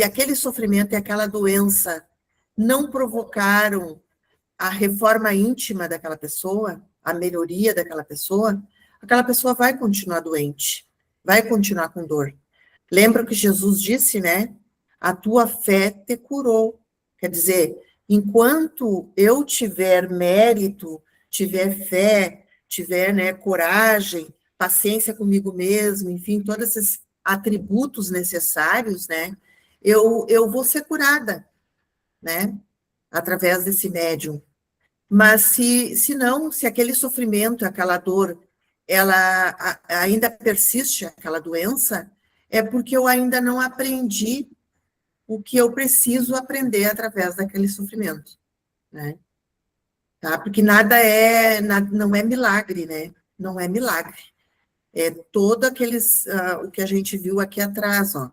aquele sofrimento e aquela doença não provocaram a reforma íntima daquela pessoa, a melhoria daquela pessoa, aquela pessoa vai continuar doente, vai continuar com dor. Lembra que Jesus disse, né? A tua fé te curou. Quer dizer, enquanto eu tiver mérito, tiver fé, tiver, né, coragem, paciência comigo mesmo, enfim, todos esses atributos necessários, né, eu vou ser curada, né, através desse médium. Mas se não, se aquele sofrimento, aquela dor, ela ainda persiste, aquela doença, é porque eu ainda não aprendi o que eu preciso aprender através daquele sofrimento, né? Tá? Porque não é milagre, né? Não é milagre. É todo aqueles, o que a gente viu aqui atrás, ó,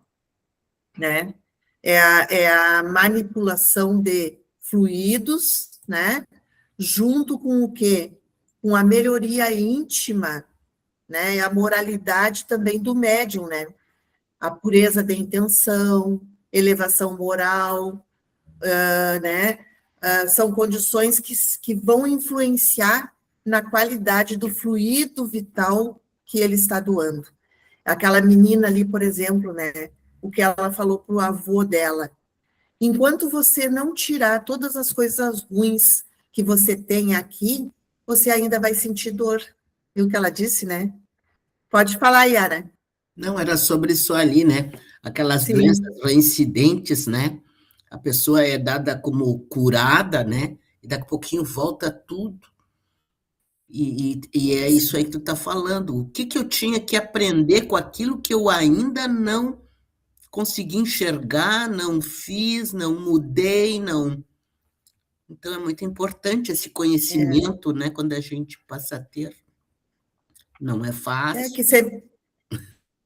né? É a manipulação de fluidos, né? Junto com o quê? Com a melhoria íntima, né? E a moralidade também do médium, né? A pureza da intenção, elevação moral, né? São condições que vão influenciar na qualidade do fluido vital que ele está doando. Aquela menina ali, por exemplo, né? O que ela falou para o avô dela. Enquanto você não tirar todas as coisas ruins que você tem aqui, você ainda vai sentir dor. Viu o que ela disse, né? Pode falar, Yara. Não, era sobre isso ali, né? Aquelas doenças reincidentes, né? A pessoa é dada como curada, né? E daqui a pouquinho volta tudo. E é isso aí que tu está falando. O que eu tinha que aprender com aquilo que eu ainda não consegui enxergar, não fiz, não mudei, não. Então, é muito importante esse conhecimento, né? Quando a gente passa a ter. Não é fácil.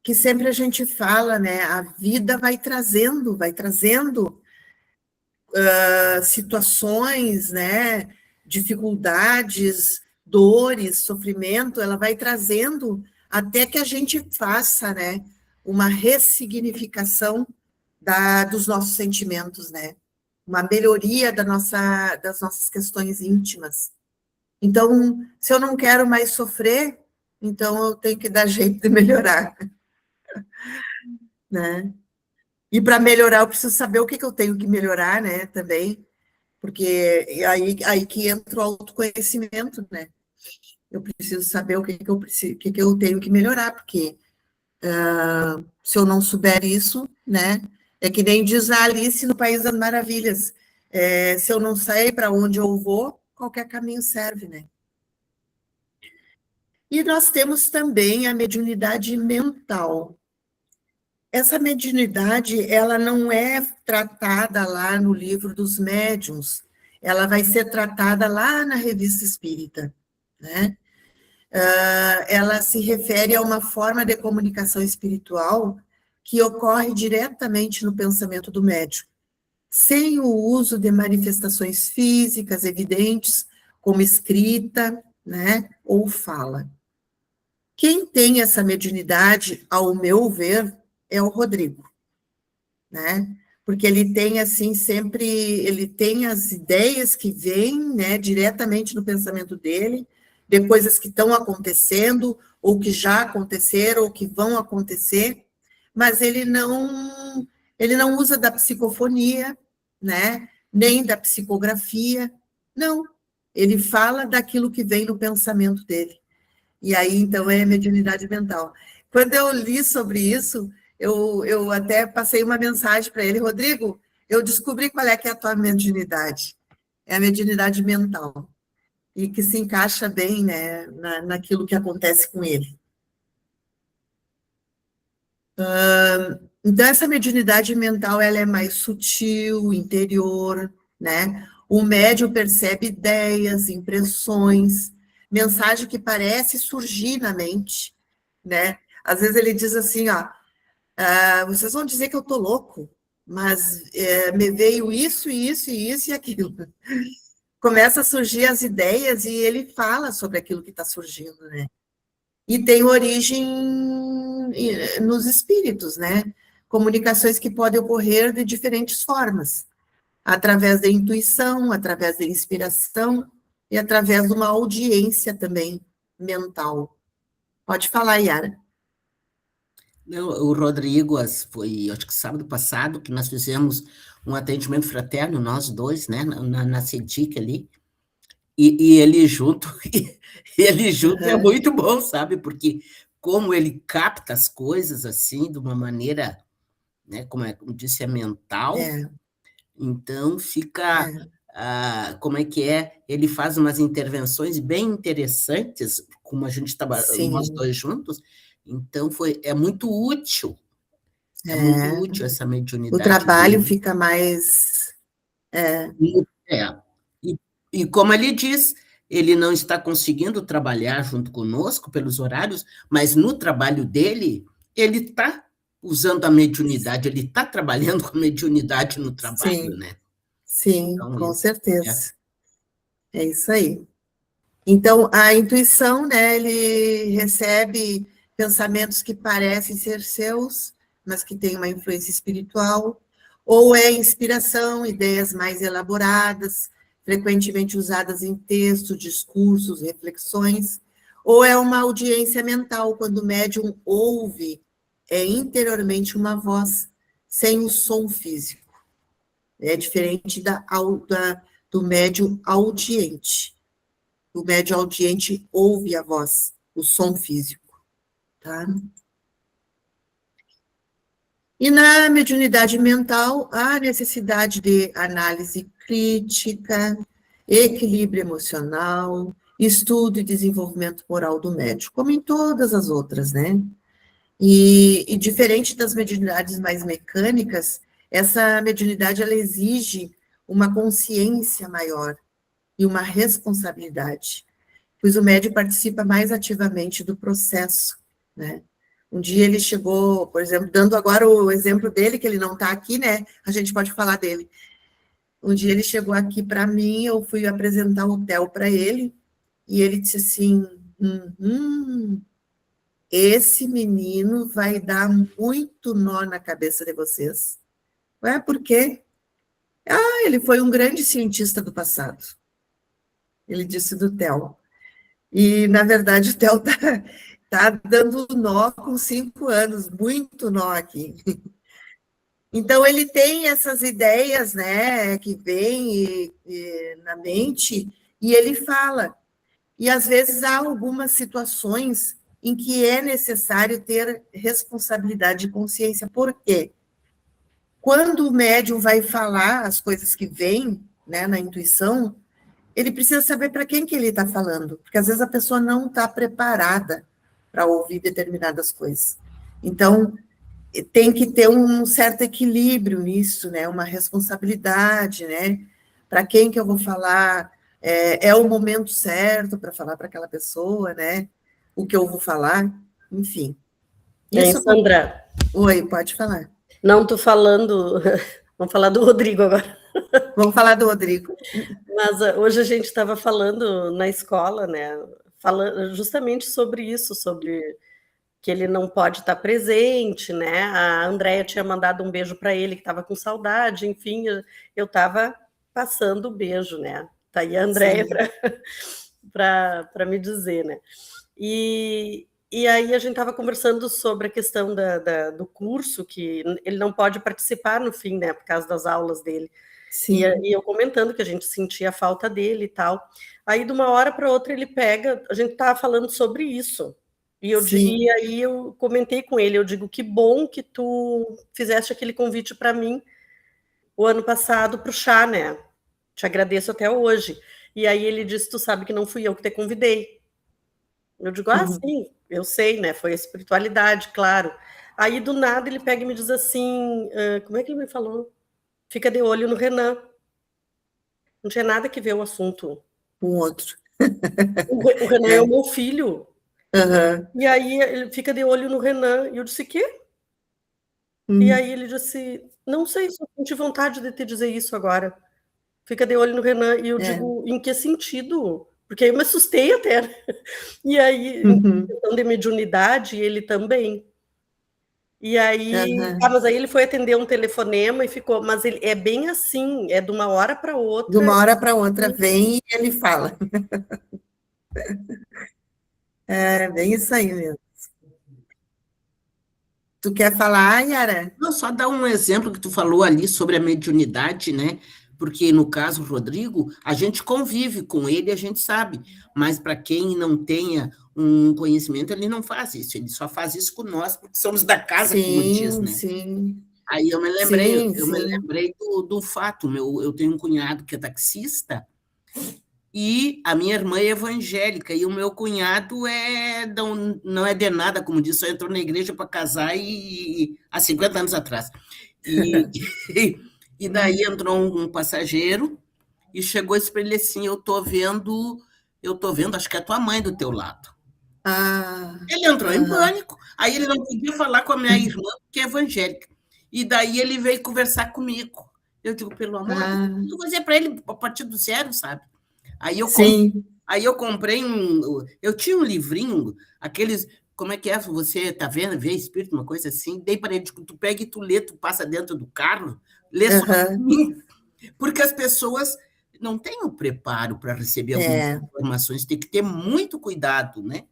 Que sempre a gente fala, né? A vida vai trazendo situações, né? Dificuldades, dores, sofrimento, ela vai trazendo até que a gente faça, né? Uma ressignificação dos nossos sentimentos, né? Uma melhoria das nossas questões íntimas. Então, se eu não quero mais sofrer, então eu tenho que dar jeito de melhorar. Né? E para melhorar, eu preciso saber o que eu tenho que melhorar, né, também, porque aí que entra o autoconhecimento, né? Eu preciso saber o que eu tenho que melhorar, porque se eu não souber isso, né, é que nem diz a Alice no País das Maravilhas, se eu não sei para onde eu vou, qualquer caminho serve, né? E nós temos também a mediunidade mental. Essa mediunidade, ela não é tratada lá no livro dos médiuns, ela vai ser tratada lá na Revista Espírita, né? Ela se refere a uma forma de comunicação espiritual que ocorre diretamente no pensamento do médium, sem o uso de manifestações físicas evidentes, como escrita, né, ou fala. Quem tem essa mediunidade, ao meu ver, é o Rodrigo, né? Porque ele tem, assim, sempre, ele tem as ideias que vêm, né, diretamente no pensamento dele, de coisas que estão acontecendo, ou que já aconteceram, ou que vão acontecer, mas ele não usa da psicofonia, né, nem da psicografia, não. Ele fala daquilo que vem no pensamento dele. E aí, então, é mediunidade mental. Quando eu li sobre isso, eu até passei uma mensagem para ele, Rodrigo, eu descobri qual é que é a tua mediunidade. É a mediunidade mental. E que se encaixa bem, né, naquilo que acontece com ele. Então, essa mediunidade mental, ela é mais sutil, interior, né? O médium percebe ideias, impressões, mensagem que parece surgir na mente, né? Às vezes ele diz assim, ó, vocês vão dizer que eu tô louco, mas me veio isso, isso, isso e aquilo. Começa a surgir as ideias e ele fala sobre aquilo que está surgindo, né? E tem origem nos espíritos, né? Comunicações que podem ocorrer de diferentes formas, através da intuição, através da inspiração e através de uma audiência também mental. Pode falar, Yara. Não, o Rodrigo, foi, acho que sábado passado, que nós fizemos um atendimento fraterno, nós dois, né, na CEDIC ali, e ele junto, é muito bom, sabe, porque como ele capta as coisas, assim, de uma maneira, né, como disse, é mental, então fica, como é que é, ele faz umas intervenções bem interessantes, como a gente estava, nós dois juntos, então é muito útil, muito útil essa mediunidade. O trabalho dele. Fica mais... E como ele diz, ele não está conseguindo trabalhar junto conosco pelos horários, mas no trabalho dele, ele está usando a mediunidade, ele está trabalhando com a mediunidade no trabalho, né? Sim, então, com certeza. É isso aí. Então, a intuição, né, ele recebe pensamentos que parecem ser seus, mas que têm uma influência espiritual, ou é inspiração, ideias mais elaboradas, frequentemente usadas em textos, discursos, reflexões, ou é uma audiência mental, quando o médium ouve interiormente uma voz, sem o som físico. É diferente do médium audiente. O médium audiente ouve a voz, o som físico. Tá? E na mediunidade mental, há necessidade de análise crítica, equilíbrio emocional, estudo e desenvolvimento moral do médium, como em todas as outras, né? E diferente das mediunidades mais mecânicas, essa mediunidade, ela exige uma consciência maior e uma responsabilidade, pois o médium participa mais ativamente do processo, né? Um dia ele chegou, por exemplo, dando agora o exemplo dele, que ele não está aqui, né? A gente pode falar dele. Um dia ele chegou aqui para mim, eu fui apresentar o hotel para ele, e ele disse assim, esse menino vai dar muito nó na cabeça de vocês. Ué, por quê? Ele foi um grande cientista do passado. Ele disse do Theo. E, na verdade, o Theo está dando nó com 5 anos, muito nó aqui. Então, ele tem essas ideias, né, que vêm na mente, e ele fala. E, às vezes, há algumas situações em que é necessário ter responsabilidade e consciência. Por quê? Quando o médium vai falar as coisas que vêm, né, na intuição, ele precisa saber para quem que ele está falando, porque às vezes a pessoa não está preparada para ouvir determinadas coisas. Então, tem que ter um certo equilíbrio nisso, né, uma responsabilidade, né, para quem que eu vou falar, é o momento certo para falar para aquela pessoa, né, o que eu vou falar, enfim. Sandra. Oi, pode falar. Não, estou falando... Vamos falar do Rodrigo agora. Vamos falar do Rodrigo. Mas hoje a gente estava falando na escola, né? Falando justamente sobre isso, sobre que ele não pode estar presente, né? A Andréia tinha mandado um beijo para ele, que estava com saudade, enfim, eu estava passando o beijo, né? Tá aí a Andréia para me dizer, né? E aí a gente estava conversando sobre a questão do curso, que ele não pode participar no fim, né, por causa das aulas dele. E eu comentando que a gente sentia a falta dele e tal. Aí, de uma hora para outra, ele pega... A gente estava falando sobre isso. E aí eu comentei com ele, eu digo, que bom que tu fizeste aquele convite para mim o ano passado para o chá, né? Te agradeço até hoje. E aí ele disse, tu sabe que não fui eu que te convidei. Eu digo, sim, eu sei, né? Foi a espiritualidade, claro. Aí, do nada, ele pega e me diz assim, como é que ele me falou? Fica de olho no Renan. Não tinha nada que ver o assunto. Um outro. O Renan é o meu filho. Uhum. E aí ele fica de olho no Renan. E eu disse, quê? E aí ele disse, não sei, só senti vontade de te dizer isso agora. Fica de olho no Renan. E eu digo, em que sentido? Porque aí eu me assustei até. E aí, em questão de mediunidade, ele também. E aí, mas aí ele foi atender um telefonema e ficou, mas ele é bem assim, é de uma hora para outra. De uma hora para outra vem e ele fala. É bem isso aí mesmo. Tu quer falar, Yara? Não, só dar um exemplo que tu falou ali sobre a mediunidade, né? Porque, no caso, o Rodrigo, a gente convive com ele, a gente sabe, mas para quem não tenha um conhecimento, ele não faz isso, ele só faz isso com nós, porque somos da casa, como diz, né? Sim. Aí eu me lembrei do fato, eu tenho um cunhado que é taxista, e a minha irmã é evangélica, e o meu cunhado não é de nada, como disse, só entrou na igreja para casar há 50 anos atrás. E daí entrou um passageiro e chegou para ele assim, eu tô vendo, acho que é a tua mãe do teu lado. Ele entrou em pânico, aí ele não podia falar com a minha irmã, que é evangélica. E daí ele veio conversar comigo. Eu digo, pelo amor de Deus, eu vou dizer para ele a partir do zero, sabe? Aí eu comprei eu tinha um livrinho, aqueles, como é que é, você tá vendo, vê espírito, uma coisa assim, dei para ele, tu pega e tu lê, tu passa dentro do carro, lê sozinho, porque as pessoas não têm o preparo para receber algumas informações, tem que ter muito cuidado, né?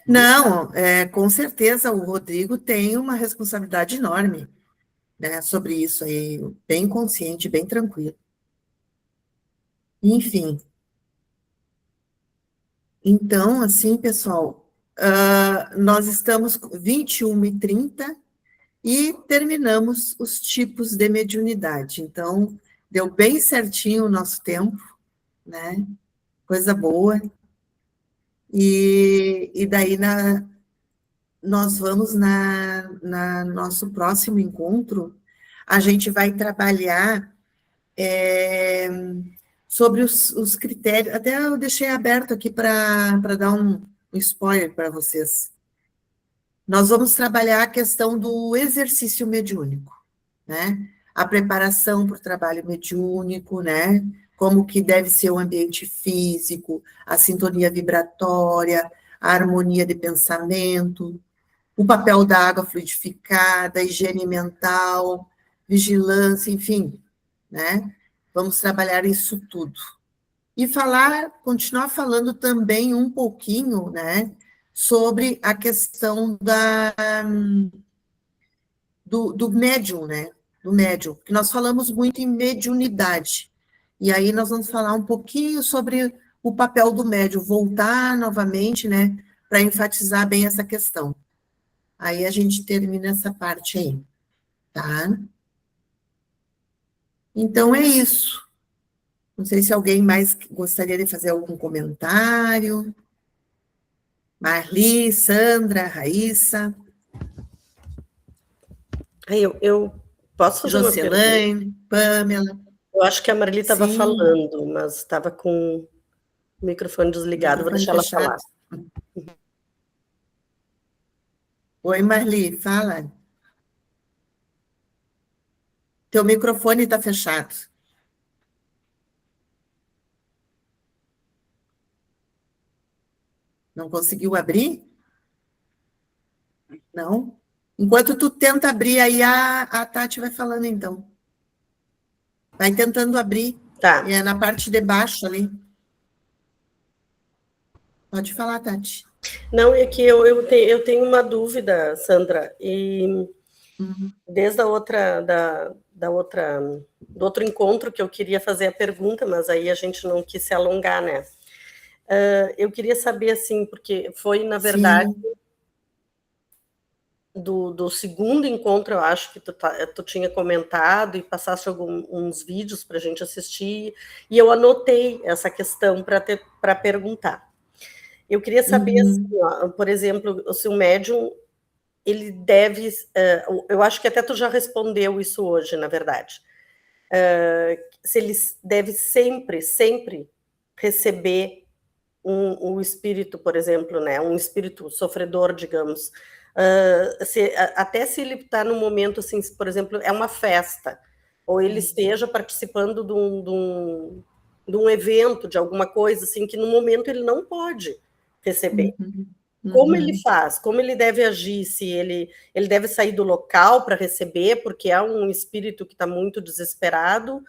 Não, com certeza o Rodrigo tem uma responsabilidade enorme, né, sobre isso aí, bem consciente, bem tranquilo. Enfim. Então, assim, pessoal, nós estamos 21h30 e terminamos os tipos de mediunidade. Então, deu bem certinho o nosso tempo, né? Coisa boa. E daí nós vamos na nosso próximo encontro, a gente vai trabalhar sobre os critérios, até eu deixei aberto aqui para dar um spoiler para vocês. Nós vamos trabalhar a questão do exercício mediúnico, né? A preparação para o trabalho mediúnico, né? Como que deve ser o ambiente físico, a sintonia vibratória, a harmonia de pensamento, o papel da água fluidificada, a higiene mental, vigilância, enfim, né? Vamos trabalhar isso tudo. E continuar falando também um pouquinho, né, sobre a questão do médium, né? Do médium, que nós falamos muito em mediunidade. E aí nós vamos falar um pouquinho sobre o papel do médium, voltar novamente, né, para enfatizar bem essa questão. Aí a gente termina essa parte aí, tá? Então é isso. Não sei se alguém mais gostaria de fazer algum comentário. Marli, Sandra, Raíssa. Eu posso fazer uma pergunta? Jocelane, Pamela. Eu acho que a Marli estava falando, mas estava com o microfone desligado, vou deixar ela falar. Oi, Marli, fala. Teu microfone está fechado. Não conseguiu abrir? Não? Enquanto tu tenta abrir, aí a Tati vai falando, então. Vai tentando abrir. Tá. É na parte de baixo ali. Pode falar, Tati. Não, é que eu tenho uma dúvida, Sandra, e Desde a outra, do outro encontro que eu queria fazer a pergunta, mas aí a gente não quis se alongar, né? Eu queria saber, assim, porque foi, na verdade, do segundo encontro, eu acho que tu tinha comentado e passaste uns vídeos para a gente assistir, e eu anotei essa questão para perguntar. Eu queria saber, assim, ó, por exemplo, se o médium, ele deve... eu acho que até tu já respondeu isso hoje, na verdade. Se ele deve sempre receber um espírito, por exemplo, né, um espírito sofredor, digamos, até se ele está num momento, assim, por exemplo, é uma festa, ou ele esteja participando de um evento, de alguma coisa, assim, que no momento ele não pode receber. Como ele faz? Como ele deve agir? Se ele deve sair do local para receber, porque é um espírito que está muito desesperado,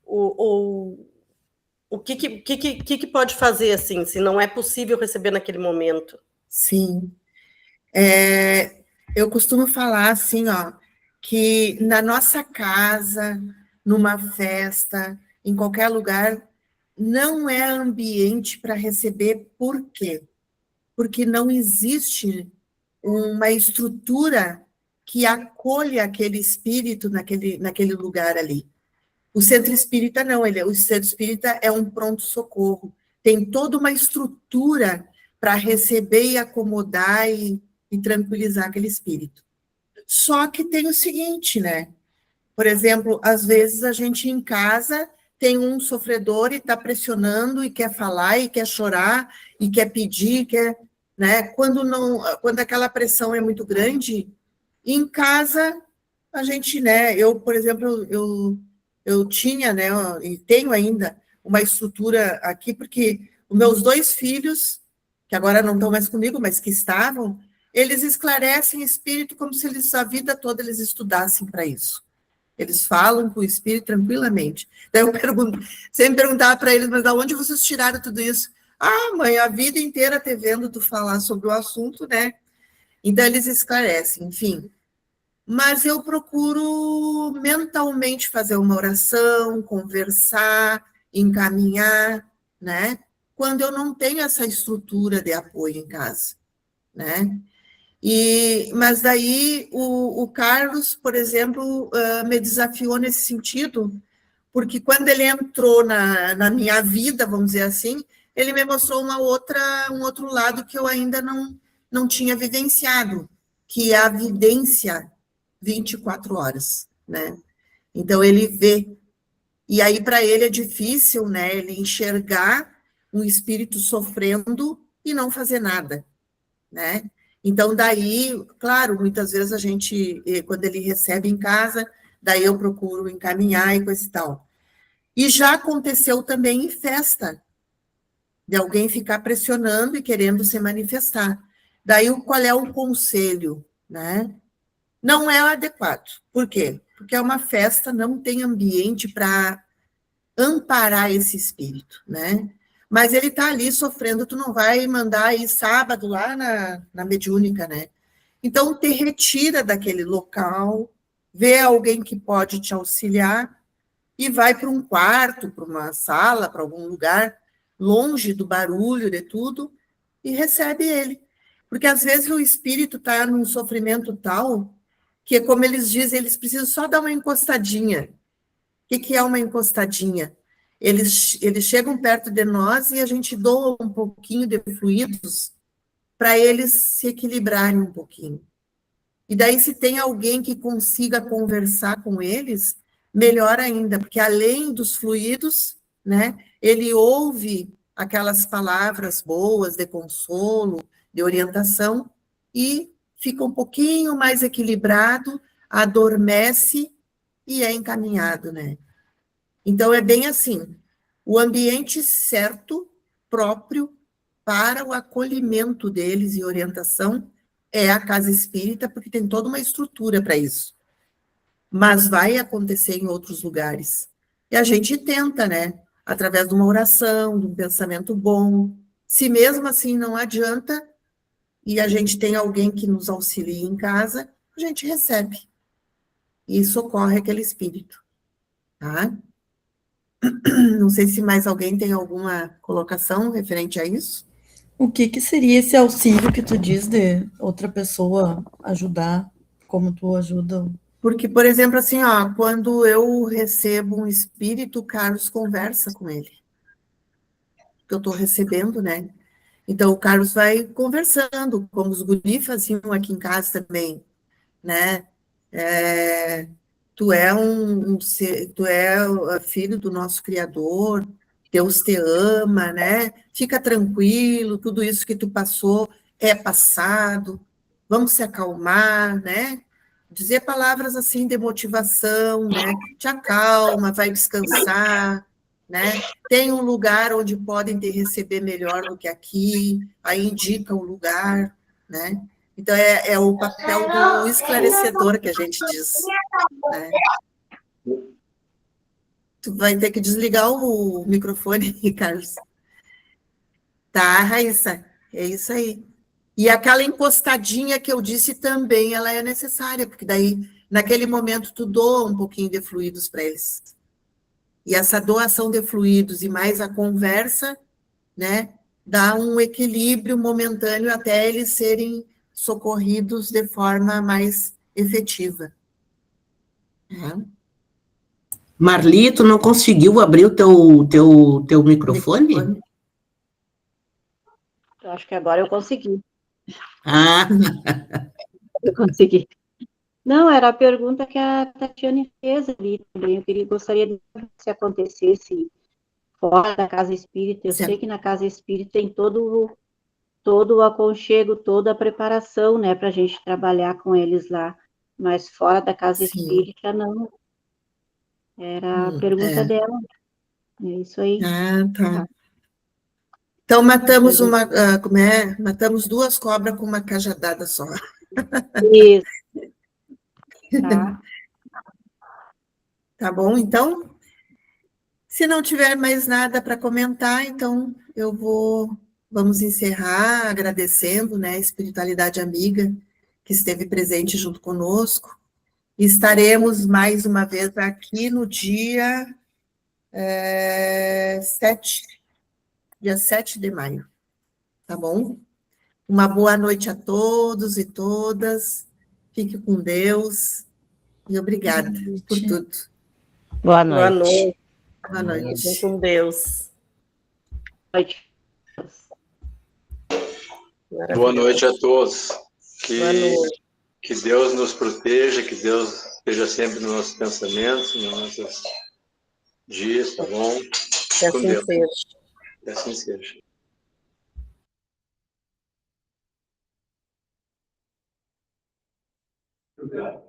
ou o que pode fazer, assim, se não é possível receber naquele momento? Sim. Eu costumo falar assim, ó, que na nossa casa, numa festa, em qualquer lugar, não é ambiente para receber. Por quê? Porque não existe uma estrutura que acolha aquele espírito naquele lugar ali. O centro espírita não, o centro espírita é um pronto-socorro, tem toda uma estrutura para receber e acomodar e tranquilizar aquele espírito. Só que tem o seguinte, né? Por exemplo, às vezes a gente em casa tem um sofredor e está pressionando e quer falar e quer chorar e quer pedir, né? Quando aquela pressão é muito grande, em casa a gente, né? Eu, por exemplo, eu tinha, né? E tenho ainda uma estrutura aqui porque os meus 2 filhos, que agora não estão mais comigo, mas que estavam, eles esclarecem espírito como se a vida toda eles estudassem para isso. Eles falam com o espírito tranquilamente. Daí eu sempre perguntava para eles, mas de onde vocês tiraram tudo isso? Ah, mãe, a vida inteira te vendo tu falar sobre o assunto, né? Então eles esclarecem, enfim. Mas eu procuro mentalmente fazer uma oração, conversar, encaminhar, né? Quando eu não tenho essa estrutura de apoio em casa, né? Mas daí o Carlos, por exemplo, me desafiou nesse sentido, porque quando ele entrou na minha vida, vamos dizer assim, ele me mostrou um outro lado que eu ainda não tinha vivenciado, que é a vidência 24 horas, né? Então ele vê, e aí para ele é difícil, né, ele enxergar um espírito sofrendo e não fazer nada, né? Então, daí, claro, muitas vezes a gente, quando ele recebe em casa, daí eu procuro encaminhar e coisa e tal. E já aconteceu também em festa, de alguém ficar pressionando e querendo se manifestar. Daí, qual é o conselho, né? Não é adequado. Por quê? Porque é uma festa, não tem ambiente para amparar esse espírito, né? Mas ele está ali sofrendo, tu não vai mandar ir sábado lá na mediúnica, né? Então, te retira daquele local, vê alguém que pode te auxiliar e vai para um quarto, para uma sala, para algum lugar, longe do barulho de tudo, e recebe ele. Porque, às vezes, o espírito está num sofrimento tal que, como eles dizem, eles precisam só dar uma encostadinha. O que é uma encostadinha? Eles chegam perto de nós e a gente doa um pouquinho de fluidos para eles se equilibrarem um pouquinho. E daí, se tem alguém que consiga conversar com eles, melhor ainda, porque além dos fluidos, né, ele ouve aquelas palavras boas de consolo, de orientação, e fica um pouquinho mais equilibrado, adormece e é encaminhado, né? Então, é bem assim, o ambiente certo, próprio, para o acolhimento deles e orientação é a casa espírita, porque tem toda uma estrutura para isso. Mas vai acontecer em outros lugares. E a gente tenta, né? Através de uma oração, de um pensamento bom. Se mesmo assim não adianta, e a gente tem alguém que nos auxilia em casa, a gente recebe, e socorre aquele espírito, tá? Não sei se mais alguém tem alguma colocação referente a isso. O que seria esse auxílio que tu diz de outra pessoa ajudar, como tu ajuda? Porque, por exemplo, assim, ó, quando eu recebo um espírito, o Carlos conversa com ele. Que eu estou recebendo, né? Então, o Carlos vai conversando, como os guris faziam aqui em casa também, né? Tu é tu é filho do nosso Criador, Deus te ama, né? Fica tranquilo, tudo isso que tu passou é passado, vamos se acalmar, né? Dizer palavras assim de motivação, né? Te acalma, vai descansar, né? Tem um lugar onde podem te receber melhor do que aqui, aí indica o lugar, né? Então, é o papel do esclarecedor que a gente diz, né? Tu vai ter que desligar o microfone, Carlos. Tá, Raíssa? É isso aí. E aquela encostadinha que eu disse também, ela é necessária, porque daí, naquele momento, tu doa um pouquinho de fluidos para eles. E essa doação de fluidos e mais a conversa, né, dá um equilíbrio momentâneo até eles serem socorridos de forma mais efetiva. Marli, tu não conseguiu abrir o teu microfone? Eu acho que agora eu consegui. Ah! Eu consegui. Não, era a pergunta que a Tatiane fez ali também. Gostaria de saber se acontecesse fora da casa espírita. Eu sei que na casa espírita tem todo o aconchego, toda a preparação, né, para a gente trabalhar com eles lá. Mas fora da casa espírita, não. Era a pergunta dela. É isso aí. Ah, tá. Então, matamos matamos 2 cobras com uma cajadada só. Isso. Tá. Tá bom, então? Se não tiver mais nada para comentar, então vamos encerrar agradecendo, né, a espiritualidade amiga que esteve presente junto conosco. E estaremos mais uma vez aqui no dia 7 de maio. Tá bom? Uma boa noite a todos e todas. Fique com Deus. E obrigada por tudo. Boa Boa noite. noite. Boa noite. Fiquem com Deus. Boa noite a todos. Boa noite. Que Deus nos proteja, que Deus esteja sempre nos nossos pensamentos, nos nossos dias, tá bom? Que assim seja. Que assim seja. Obrigado.